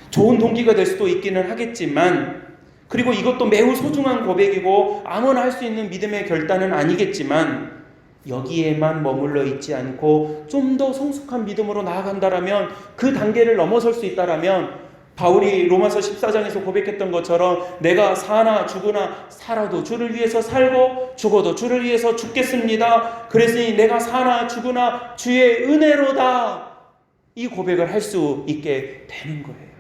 좋은 동기가 될 수도 있기는 하겠지만, 그리고 이것도 매우 소중한 고백이고 아무나 할 수 있는 믿음의 결단은 아니겠지만, 여기에만 머물러 있지 않고 좀 더 성숙한 믿음으로 나아간다라면, 그 단계를 넘어설 수 있다라면, 바울이 로마서 14장에서 고백했던 것처럼 내가 사나 죽으나 살아도 주를 위해서 살고 죽어도 주를 위해서 죽겠습니다. 그랬으니 내가 사나 죽으나 주의 은혜로다, 이 고백을 할 수 있게 되는 거예요.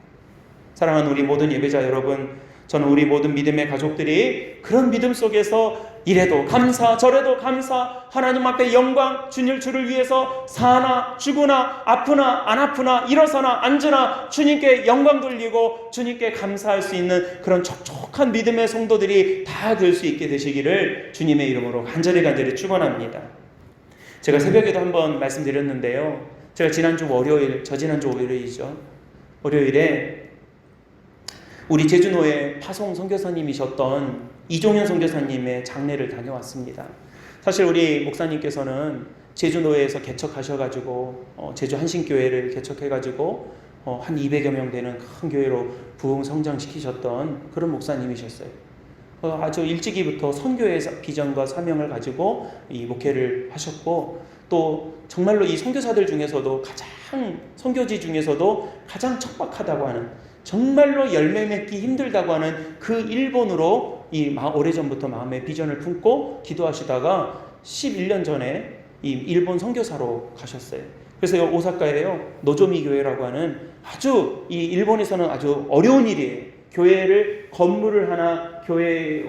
사랑하는 우리 모든 예배자 여러분, 저는 우리 모든 믿음의 가족들이 그런 믿음 속에서 이래도 감사, 저래도 감사, 하나님 앞에 영광, 주를 위해서 사나 죽으나 아프나 안 아프나 일어서나 앉으나 주님께 영광 돌리고 주님께 감사할 수 있는 그런 촉촉한 믿음의 성도들이 다 될 수 있게 되시기를 주님의 이름으로 간절히 축원합니다. 제가 새벽에도 한번 말씀드렸는데요, 제가 저지난주 월요일이죠. 월요일에 우리 제주노회 파송 선교사님이셨던 이종현 선교사님의 장례를 다녀왔습니다. 사실 우리 목사님께서는 제주노회에서 개척하셔가지고 제주 한신교회를 개척해가지고 한 200여 명 되는 큰 교회로 부흥 성장시키셨던 그런 목사님이셨어요. 아주 일찍이부터 선교의 비전과 사명을 가지고 이 목회를 하셨고, 또 정말로 이 선교사들 중에서도 선교지 중에서도 가장 척박하다고 하는 정말로 열매 맺기 힘들다고 하는 그 일본으로 오래전부터 마음의 비전을 품고 기도하시다가 11년 전에 이 일본 선교사로 가셨어요. 그래서 오사카에요, 노조미 교회라고 하는 아주 이 일본에서는 아주 어려운 일이에요. 교회를 건물을 하나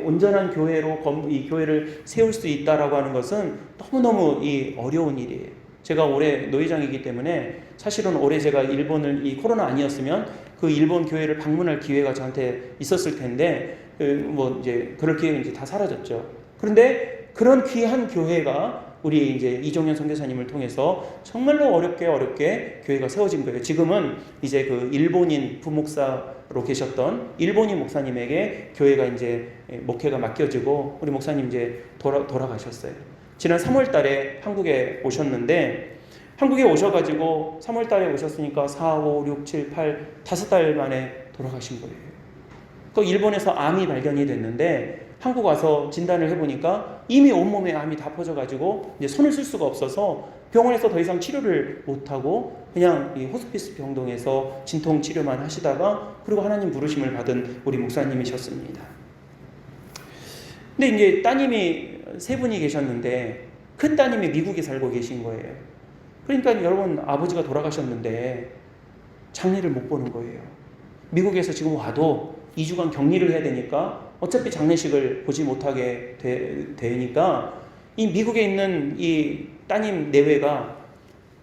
온전한 교회로 이 교회를 세울 수 있다라고 하는 것은 너무너무 이 어려운 일이에요. 제가 올해 노회장이기 때문에 사실은 올해 제가 일본을 이 코로나 아니었으면 그 일본 교회를 방문할 기회가 저한테 있었을 텐데 뭐 이제 그럴 기회가 이제 다 사라졌죠. 그런데 그런 귀한 교회가 우리 이제 이종현 선교사님을 통해서 정말로 어렵게 교회가 세워진 거예요. 지금은 이제 그 일본인 부목사로 계셨던 일본인 목사님에게 교회가 이제 목회가 맡겨지고 우리 목사님 이제 돌아가셨어요. 지난 3월 달에 한국에 오셨는데 한국에 오셔가지고 3월 달에 오셨으니까 4, 5, 6, 7, 8, 5달 만에 돌아가신 거예요. 그 일본에서 암이 발견이 됐는데 한국 와서 진단을 해보니까 이미 온몸에 암이 다 퍼져가지고 이제 손을 쓸 수가 없어서 병원에서 더 이상 치료를 못하고 그냥 이 호스피스 병동에서 진통 치료만 하시다가 그리고 하나님 부르심을 받은 우리 목사님이셨습니다. 근데 이제 따님이 3분이 계셨는데 큰 따님이 미국에 살고 계신 거예요. 그러니까 여러분, 아버지가 돌아가셨는데 장례를 못 보는 거예요. 미국에서 지금 와도 2주간 격리를 해야 되니까 어차피 장례식을 보지 못하게 되니까 이 미국에 있는 이 따님 내외가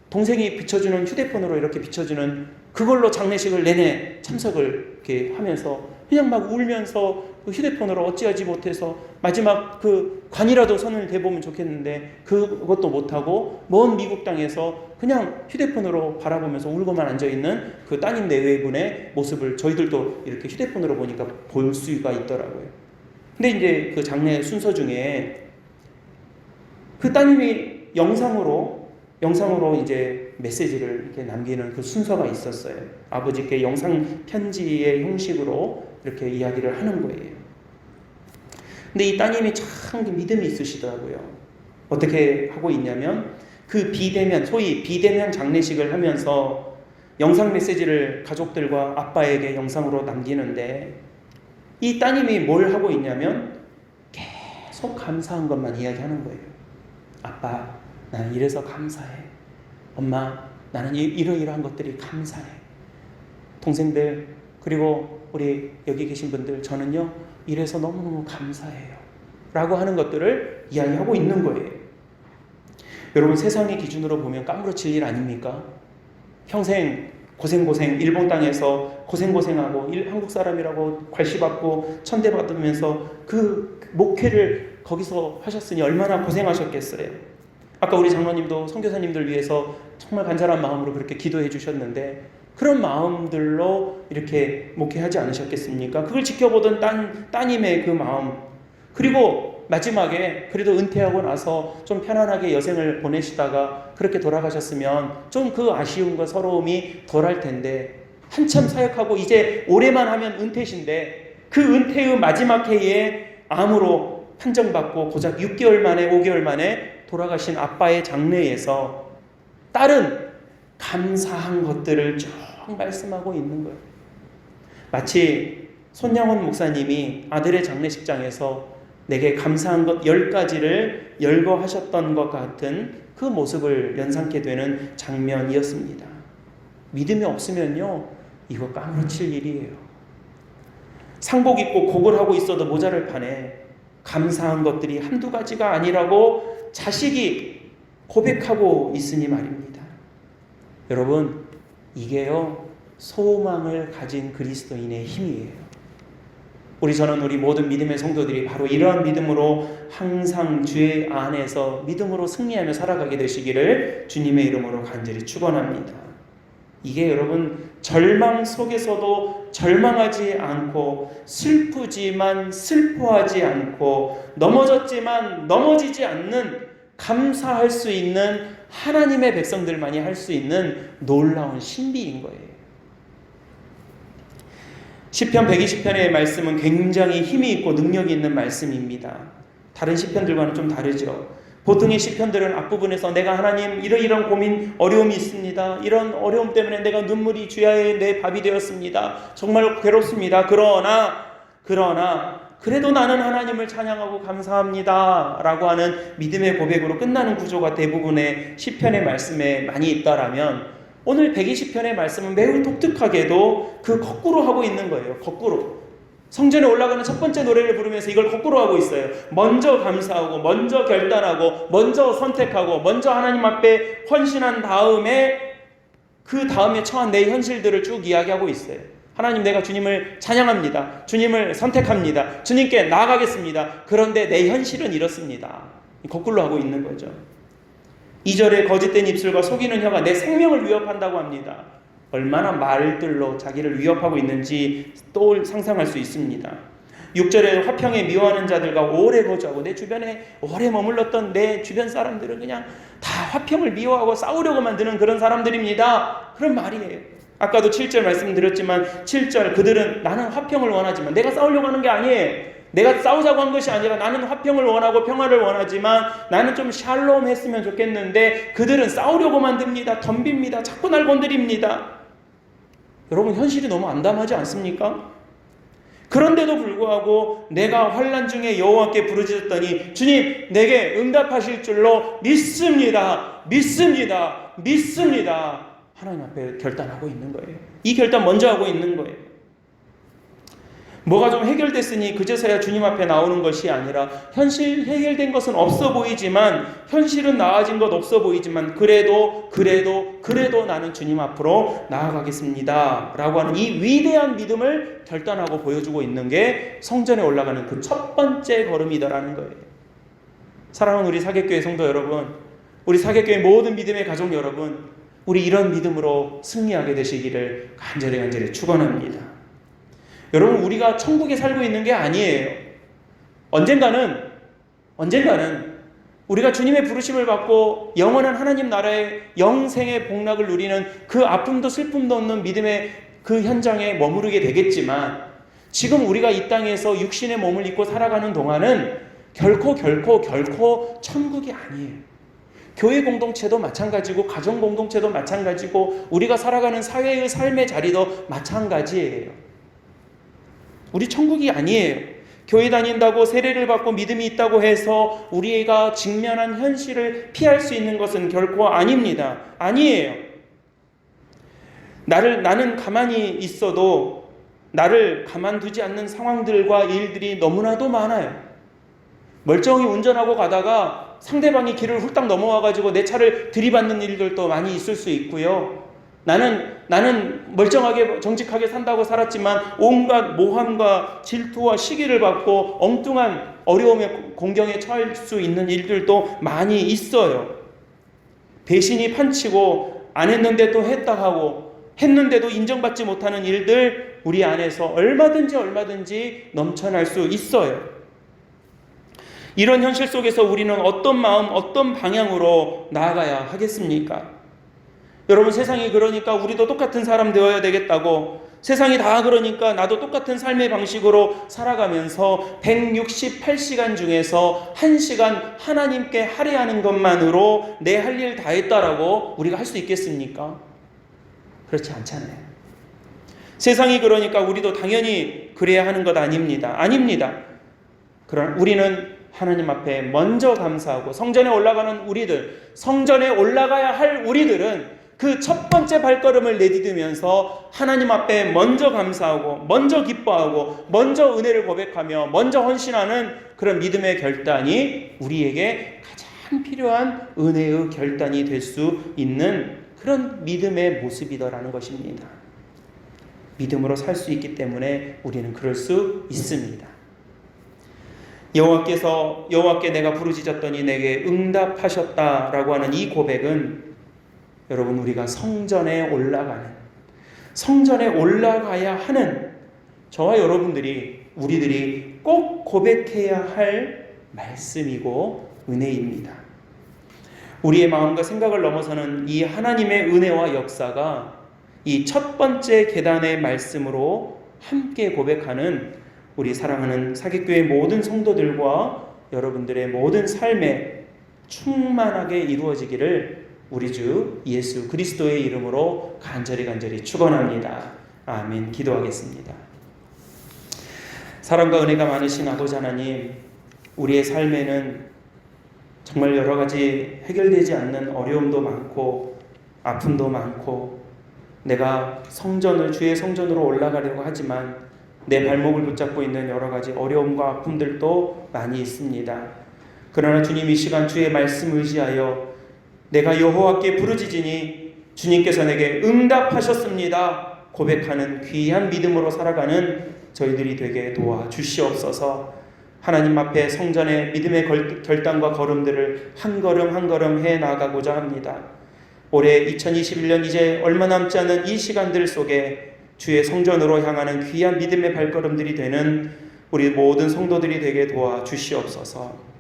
동생이 비춰주는 휴대폰으로 이렇게 비춰주는 그걸로 장례식을 내내 참석을 이렇게 하면서 그냥 막 울면서 그 휴대폰으로 어찌하지 못해서 마지막 그 관이라도 손을 대보면 좋겠는데 그것도 못하고 먼 미국 땅에서 그냥 휴대폰으로 바라보면서 울고만 앉아있는 그 따님 내외분의 모습을 저희들도 이렇게 휴대폰으로 보니까 볼 수가 있더라고요. 근데 이제 그 장례 순서 중에 그 따님이 영상으로 이제 메시지를 이렇게 남기는 그 순서가 있었어요. 아버지께 영상 편지의 형식으로 이렇게 이야기를 하는 거예요. 근데 이 따님이 참 믿음이 있으시더라고요. 어떻게 하고 있냐면 그 소위 비대면 장례식을 하면서 영상 메시지를 가족들과 아빠에게 영상으로 남기는데 이 따님이 뭘 하고 있냐면 계속 감사한 것만 이야기하는 거예요. 아빠, 나는 이래서 감사해. 엄마, 나는 이러이러한 것들이 감사해. 동생들, 그리고 우리 여기 계신 분들, 저는요 이래서 너무너무 감사해요 라고 하는 것들을 이야기하고 있는 거예요. 여러분, 세상의 기준으로 보면 까무러칠 일 아닙니까? 평생 고생 일본 땅에서 고생하고 한국 사람이라고 괄시받고 천대받으면서 그 목회를 거기서 하셨으니 얼마나 고생하셨겠어요. 아까 우리 장로님도 선교사님들 위해서 정말 간절한 마음으로 그렇게 기도해 주셨는데 그런 마음들로 이렇게 목회하지 않으셨겠습니까? 그걸 지켜보던 따님의 그 마음, 그리고 마지막에 그래도 은퇴하고 나서 좀 편안하게 여생을 보내시다가 그렇게 돌아가셨으면 좀 그 아쉬움과 서러움이 덜할 텐데 한참 사역하고 이제 올해만 하면 은퇴신데 그 은퇴의 마지막 해에 암으로 판정받고 고작 6개월 만에 5개월 만에 돌아가신 아빠의 장례에서 딸은 감사한 것들을 쭉 말씀하고 있는 거예요. 마치 손양원 목사님이 아들의 장례식장에서 내게 감사한 것 10가지를 열거하셨던 것 같은 그 모습을 연상케 되는 장면이었습니다. 믿음이 없으면요 이거 까무러칠 일이에요. 상복 입고 곡을 하고 있어도 모자를 파네. 감사한 것들이 한두 가지가 아니라고 자식이 고백하고 있으니 말입니다. 여러분, 이게요 소망을 가진 그리스도인의 힘이에요. 저는 우리 모든 믿음의 성도들이 바로 이러한 믿음으로 항상 주의 안에서 믿음으로 승리하며 살아가게 되시기를 주님의 이름으로 간절히 축원합니다. 이게 여러분 절망 속에서도 절망하지 않고 슬프지만 슬퍼하지 않고 넘어졌지만 넘어지지 않는 감사할 수 있는 하나님의 백성들만이 할 수 있는 놀라운 신비인 거예요. 시편 120편의 말씀은 굉장히 힘이 있고 능력이 있는 말씀입니다. 다른 시편들과는 좀 다르죠. 보통의 시편들은 앞부분에서 내가 하나님 이런 고민 어려움이 있습니다. 이런 어려움 때문에 내가 눈물이 주야에 내 밥이 되었습니다. 정말 괴롭습니다. 그러나 그래도 나는 하나님을 찬양하고 감사합니다 라고 하는 믿음의 고백으로 끝나는 구조가 대부분의 시편의 말씀에 많이 있다라면, 오늘 120편의 말씀은 매우 독특하게도 그 거꾸로 하고 있는 거예요. 거꾸로. 성전에 올라가는 첫 번째 노래를 부르면서 이걸 거꾸로 하고 있어요. 먼저 감사하고, 먼저 결단하고, 먼저 선택하고, 먼저 하나님 앞에 헌신한 다음에 그 다음에 처한 내 현실들을 쭉 이야기하고 있어요. 하나님, 내가 주님을 찬양합니다. 주님을 선택합니다. 주님께 나아가겠습니다. 그런데 내 현실은 이렇습니다. 거꾸로 하고 있는 거죠. 2절에 거짓된 입술과 속이는 혀가 내 생명을 위협한다고 합니다. 얼마나 말들로 자기를 위협하고 있는지 또 상상할 수 있습니다. 6절에 화평에 미워하는 자들과 오래 거주하고, 내 주변에 오래 머물렀던 내 주변 사람들은 그냥 다 화평을 미워하고 싸우려고 만드는 그런 사람들입니다. 그런 말이에요. 아까도 7절 말씀드렸지만 7절, 그들은 나는 화평을 원하지만, 내가 싸우려고 하는 게 아니에요. 내가 싸우자고 한 것이 아니라 나는 화평을 원하고 평화를 원하지만 나는 좀 샬롬 했으면 좋겠는데 그들은 싸우려고 만듭니다. 덤빕니다. 자꾸 날 건드립니다. 여러분, 현실이 너무 암담하지 않습니까? 그런데도 불구하고 내가 환난 중에 여호와께 부르짖었더니 주님 내게 응답하실 줄로 믿습니다. 하나님 앞에 결단하고 있는 거예요. 이 결단 먼저 하고 있는 거예요. 뭐가 좀 해결됐으니 그제서야 주님 앞에 나오는 것이 아니라, 현실 해결된 것은 없어 보이지만, 현실은 나아진 것 없어 보이지만 그래도 나는 주님 앞으로 나아가겠습니다 라고 하는 이 위대한 믿음을 결단하고 보여주고 있는 게 성전에 올라가는 그 첫 번째 걸음이다라는 거예요. 사랑하는 우리 사귑교회 성도 여러분, 우리 사귑교회 모든 믿음의 가족 여러분, 우리 이런 믿음으로 승리하게 되시기를 간절히 축원합니다. 여러분, 우리가 천국에 살고 있는 게 아니에요. 언젠가는 우리가 주님의 부르심을 받고 영원한 하나님 나라의 영생의 복락을 누리는 그 아픔도 슬픔도 없는 믿음의 그 현장에 머무르게 되겠지만, 지금 우리가 이 땅에서 육신의 몸을 입고 살아가는 동안은 결코 천국이 아니에요. 교회 공동체도 마찬가지고, 가정 공동체도 마찬가지고, 우리가 살아가는 사회의 삶의 자리도 마찬가지예요. 우리 천국이 아니에요. 교회 다닌다고, 세례를 받고 믿음이 있다고 해서 우리가 직면한 현실을 피할 수 있는 것은 결코 아닙니다. 아니에요. 나는 가만히 있어도 나를 가만두지 않는 상황들과 일들이 너무나도 많아요. 멀쩡히 운전하고 가다가 상대방이 길을 훌딱 넘어와가지고 내 차를 들이받는 일들도 많이 있을 수 있고요. 나는 멀쩡하게 정직하게 산다고 살았지만 온갖 모함과 질투와 시기를 받고 엉뚱한 어려움의 공경에 처할 수 있는 일들도 많이 있어요. 배신이 판치고 안 했는데 또 했다 하고, 했는데도 인정받지 못하는 일들 우리 안에서 얼마든지 넘쳐날 수 있어요. 이런 현실 속에서 우리는 어떤 마음, 어떤 방향으로 나아가야 하겠습니까? 여러분, 세상이 그러니까 우리도 똑같은 사람 되어야 되겠다고, 세상이 다 그러니까 나도 똑같은 삶의 방식으로 살아가면서 168시간 중에서 1시간 하나님께 할애하는 것만으로 내 할 일 다 했다라고 우리가 할 수 있겠습니까? 그렇지 않잖아요. 세상이 그러니까 우리도 당연히 그래야 하는 것 아닙니다. 그러나 우리는 하나님 앞에 먼저 감사하고, 성전에 올라가는 우리들, 성전에 올라가야 할 우리들은 그 첫 번째 발걸음을 내디디면서 하나님 앞에 먼저 감사하고, 먼저 기뻐하고, 먼저 은혜를 고백하며 먼저 헌신하는 그런 믿음의 결단이 우리에게 가장 필요한 은혜의 결단이 될 수 있는 그런 믿음의 모습이다라는 것입니다. 믿음으로 살 수 있기 때문에 우리는 그럴 수 있습니다. 여호와께 내가 부르짖었더니 내게 응답하셨다라고 하는 이 고백은, 여러분, 우리가 성전에 올라가야 하는 저와 우리들이 꼭 고백해야 할 말씀이고 은혜입니다. 우리의 마음과 생각을 넘어서는 이 하나님의 은혜와 역사가 이 첫 번째 계단의 말씀으로 함께 고백하는 우리 사랑하는 사귑교회 모든 성도들과 여러분들의 모든 삶에 충만하게 이루어지기를 우리 주 예수 그리스도의 이름으로 간절히 축원합니다. 아멘. 기도하겠습니다. 사랑과 은혜가 많으신 아버지 하나님, 우리의 삶에는 정말 여러 가지 해결되지 않는 어려움도 많고 아픔도 많고, 내가 주의 성전으로 올라가려고 하지만 내 발목을 붙잡고 있는 여러 가지 어려움과 아픔들도 많이 있습니다. 그러나 주님, 이 시간 주의 말씀 의지하여 내가 여호와께 부르짖으니 주님께서 내게 응답하셨습니다 고백하는 귀한 믿음으로 살아가는 저희들이 되게 도와주시옵소서. 하나님 앞에 성전의 믿음의 결단과 걸음들을 한 걸음 한 걸음 해 나가고자 합니다. 올해 2021년 이제 얼마 남지 않은 이 시간들 속에 주의 성전으로 향하는 귀한 믿음의 발걸음들이 되는 우리 모든 성도들이 되게 도와주시옵소서.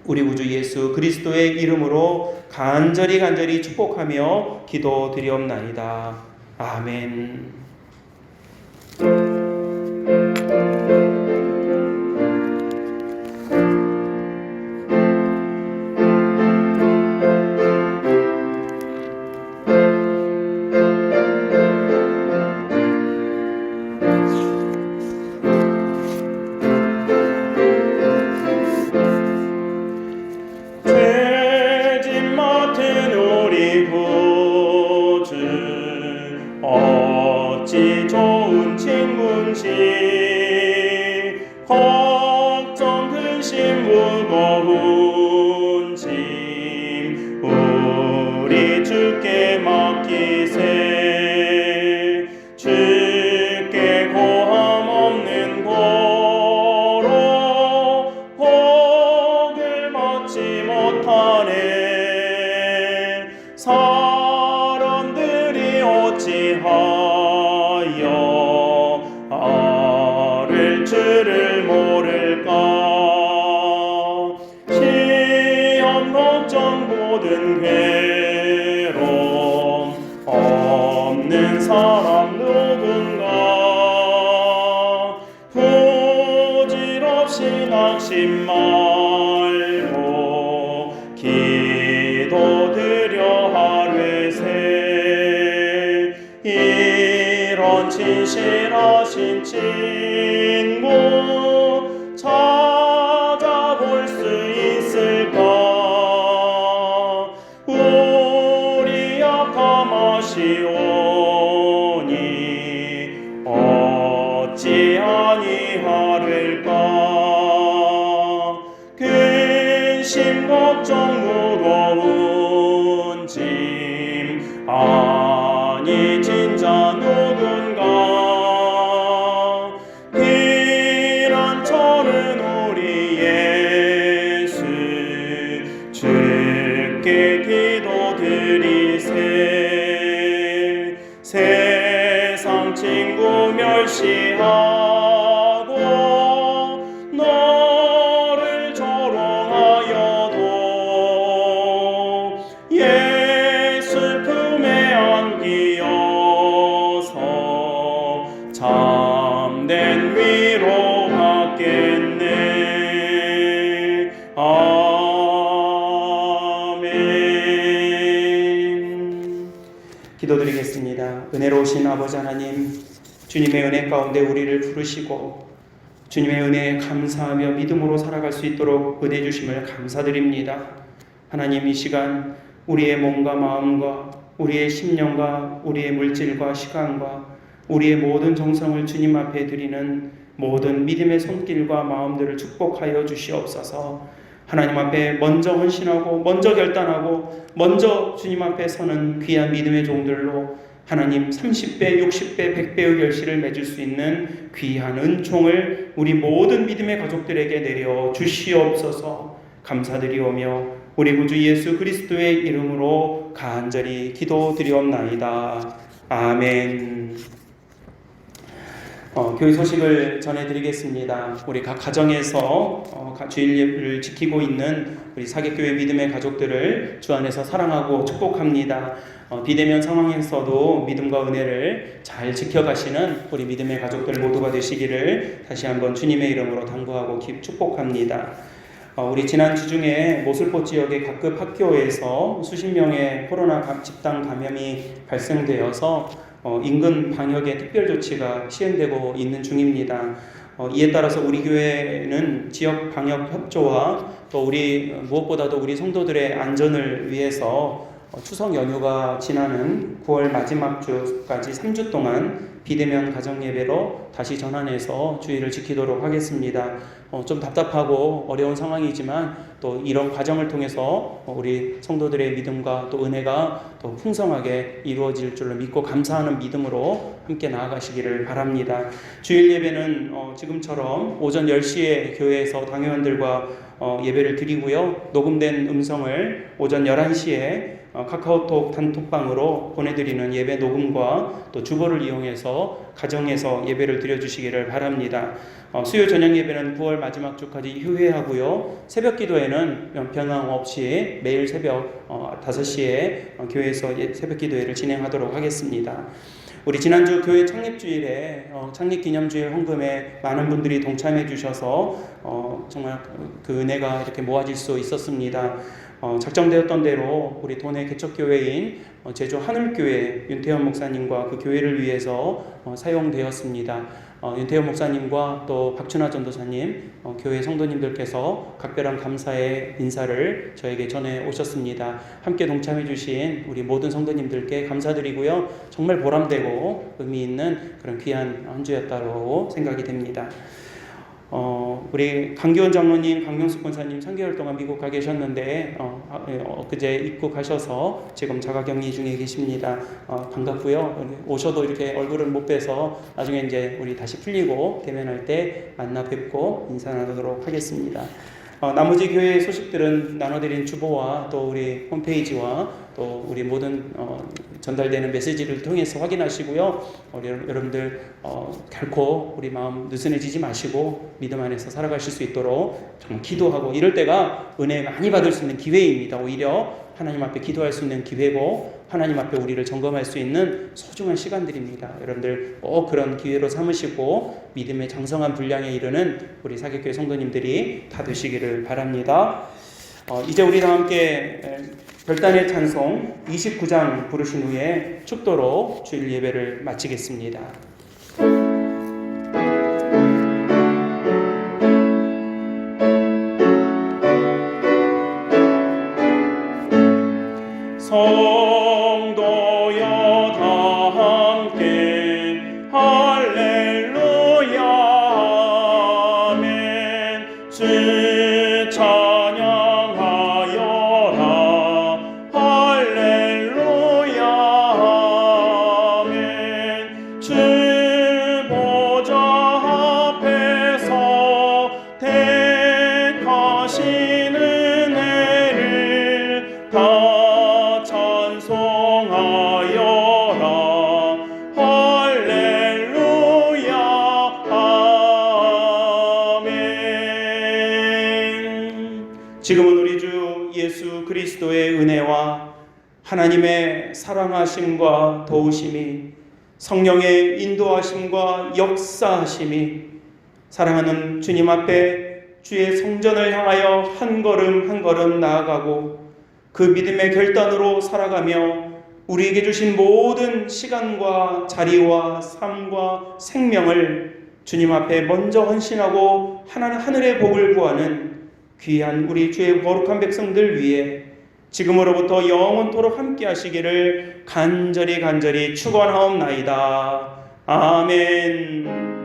우리 구주 예수 그리스도의 이름으로 간절히 축복하며 기도드리옵나이다. 아멘. 어찌 좋은 친구인지, 걱정 근심 무거운 짐 우리 주께 맡기세. 주께 고함 없는 고로 복을 받지 못하네. 사람들이 어찌하여 아를 줄을 모를까. 시험 걱정 모든 괴로움 없는 사람 누군가. 부질없이 낙심 말고 기도드려 하루세. 이런 진실하신 친구 찾아볼 수 있을까. 우리 악함하시오니 어찌 아니하릴까. 근심 걱정 무거운 짐 아니 진짜 누군가. 이런 저는 우리 예수 주께 기도드리세. 세상 친구 멸시하고 너를 조롱하여도 예수 품에 안기어서 참된 위로 받겠네. 아멘. 기도드리겠습니다. 은혜로우신 아버지 하나님, 주님의 은혜 가운데 우리를 부르시고 주님의 은혜에 감사하며 믿음으로 살아갈 수 있도록 은혜 주심을 감사드립니다. 하나님, 이 시간 우리의 몸과 마음과 우리의 심령과 우리의 물질과 시간과 우리의 모든 정성을 주님 앞에 드리는 모든 믿음의 손길과 마음들을 축복하여 주시옵소서. 하나님 앞에 먼저 헌신하고 먼저 결단하고 먼저 주님 앞에 서는 귀한 믿음의 종들로 하나님 30배, 60배, 100배의 결실을 맺을 수 있는 귀한 은총을 우리 모든 믿음의 가족들에게 내려 주시옵소서. 감사드리오며 우리 구주 예수 그리스도의 이름으로 간절히 기도드리옵나이다. 아멘. 교회 소식을 전해드리겠습니다. 우리 각 가정에서 주일 예배를 지키고 있는 우리 사계교회 믿음의 가족들을 주 안에서 사랑하고 축복합니다. 비대면 상황에서도 믿음과 은혜를 잘 지켜가시는 우리 믿음의 가족들 모두가 되시기를 다시 한번 주님의 이름으로 당부하고 축복합니다. 우리 지난주 중에 모슬포 지역의 각급 학교에서 수십 명의 코로나 집단 감염이 발생되어서 인근 방역의 특별 조치가 시행되고 있는 중입니다. 이에 따라서 우리 교회는 지역 방역 협조와 또 우리 무엇보다도 우리 성도들의 안전을 위해서 추석 연휴가 지나는 9월 마지막 주까지 3주 동안 비대면 가정예배로 다시 전환해서 주의를 지키도록 하겠습니다. 좀 답답하고 어려운 상황이지만 또 이런 과정을 통해서 우리 성도들의 믿음과 또 은혜가 또 풍성하게 이루어질 줄로 믿고 감사하는 믿음으로 함께 나아가시기를 바랍니다. 주일 예배는 지금처럼 오전 10시에 교회에서 당회원들과 예배를 드리고요. 녹음된 음성을 오전 11시에 카카오톡 단톡방으로 보내드리는 예배 녹음과 또 주보를 이용해서 가정에서 예배를 드려주시기를 바랍니다. 수요 저녁 예배는 9월 마지막 주까지 휴회하고요. 새벽 기도회는 변함없이 매일 새벽 5시에 교회에서 새벽 기도회를 진행하도록 하겠습니다. 우리 지난주 교회 창립주일에 창립기념주일 헌금에 많은 분들이 동참해 주셔서 정말 그 은혜가 이렇게 모아질 수 있었습니다. 작정되었던 대로 우리 도내 개척교회인 제주 하늘교회 윤태현 목사님과 그 교회를 위해서 사용되었습니다. 윤태현 목사님과 또 박춘하 전도사님, 교회 성도님들께서 각별한 감사의 인사를 저에게 전해 오셨습니다. 함께 동참해 주신 우리 모든 성도님들께 감사드리고요. 정말 보람되고 의미 있는 그런 귀한 한 주였다고 생각이 됩니다. 우리 강기원 장로님, 강명숙 권사님 3개월 동안 미국 가 계셨는데 그제 입국하셔서 지금 자가격리 중에 계십니다. 반갑고요. 오셔도 이렇게 얼굴을 못 뵈서 나중에 이제 우리 다시 풀리고 대면할 때 만나 뵙고 인사 나누도록 하겠습니다. 나머지 교회 소식들은 나눠드린 주보와 또 우리 홈페이지와 또 우리 모든 전달되는 메시지를 통해서 확인하시고요. 여러분들 결코 우리 마음 느슨해지지 마시고 믿음 안에서 살아가실 수 있도록 정말 기도하고 이럴 때가 은혜 많이 받을 수 있는 기회입니다. 오히려 하나님 앞에 기도할 수 있는 기회고 하나님 앞에 우리를 점검할 수 있는 소중한 시간들입니다. 여러분들 꼭 그런 기회로 삼으시고 믿음의 장성한 분량에 이르는 우리 사귑교회 성도님들이 다 되시기를 바랍니다. 이제 우리 다 함께 별단의 찬송 29장 부르신 후에 축도로 주일 예배를 마치겠습니다. 성도여 다 함께 할렐루야 아멘. 주 찬양하여라 할렐루야 아멘. 주 보좌 앞에서 택하신 은혜를 다 찬송하여라 할렐루야 아멘. 지금은 우리 주 예수 그리스도의 은혜와 하나님의 사랑하심과 도우심이 성령의 인도하심과 역사하심이 사랑하는 주님 앞에 주의 성전을 향하여 한 걸음 한 걸음 나아가고 그 믿음의 결단으로 살아가며 우리에게 주신 모든 시간과 자리와 삶과 생명을 주님 앞에 먼저 헌신하고 하늘의 복을 구하는 귀한 우리 주의 거룩한 백성들 위해 지금으로부터 영원토록 함께 하시기를 간절히 축원하옵나이다. 아멘.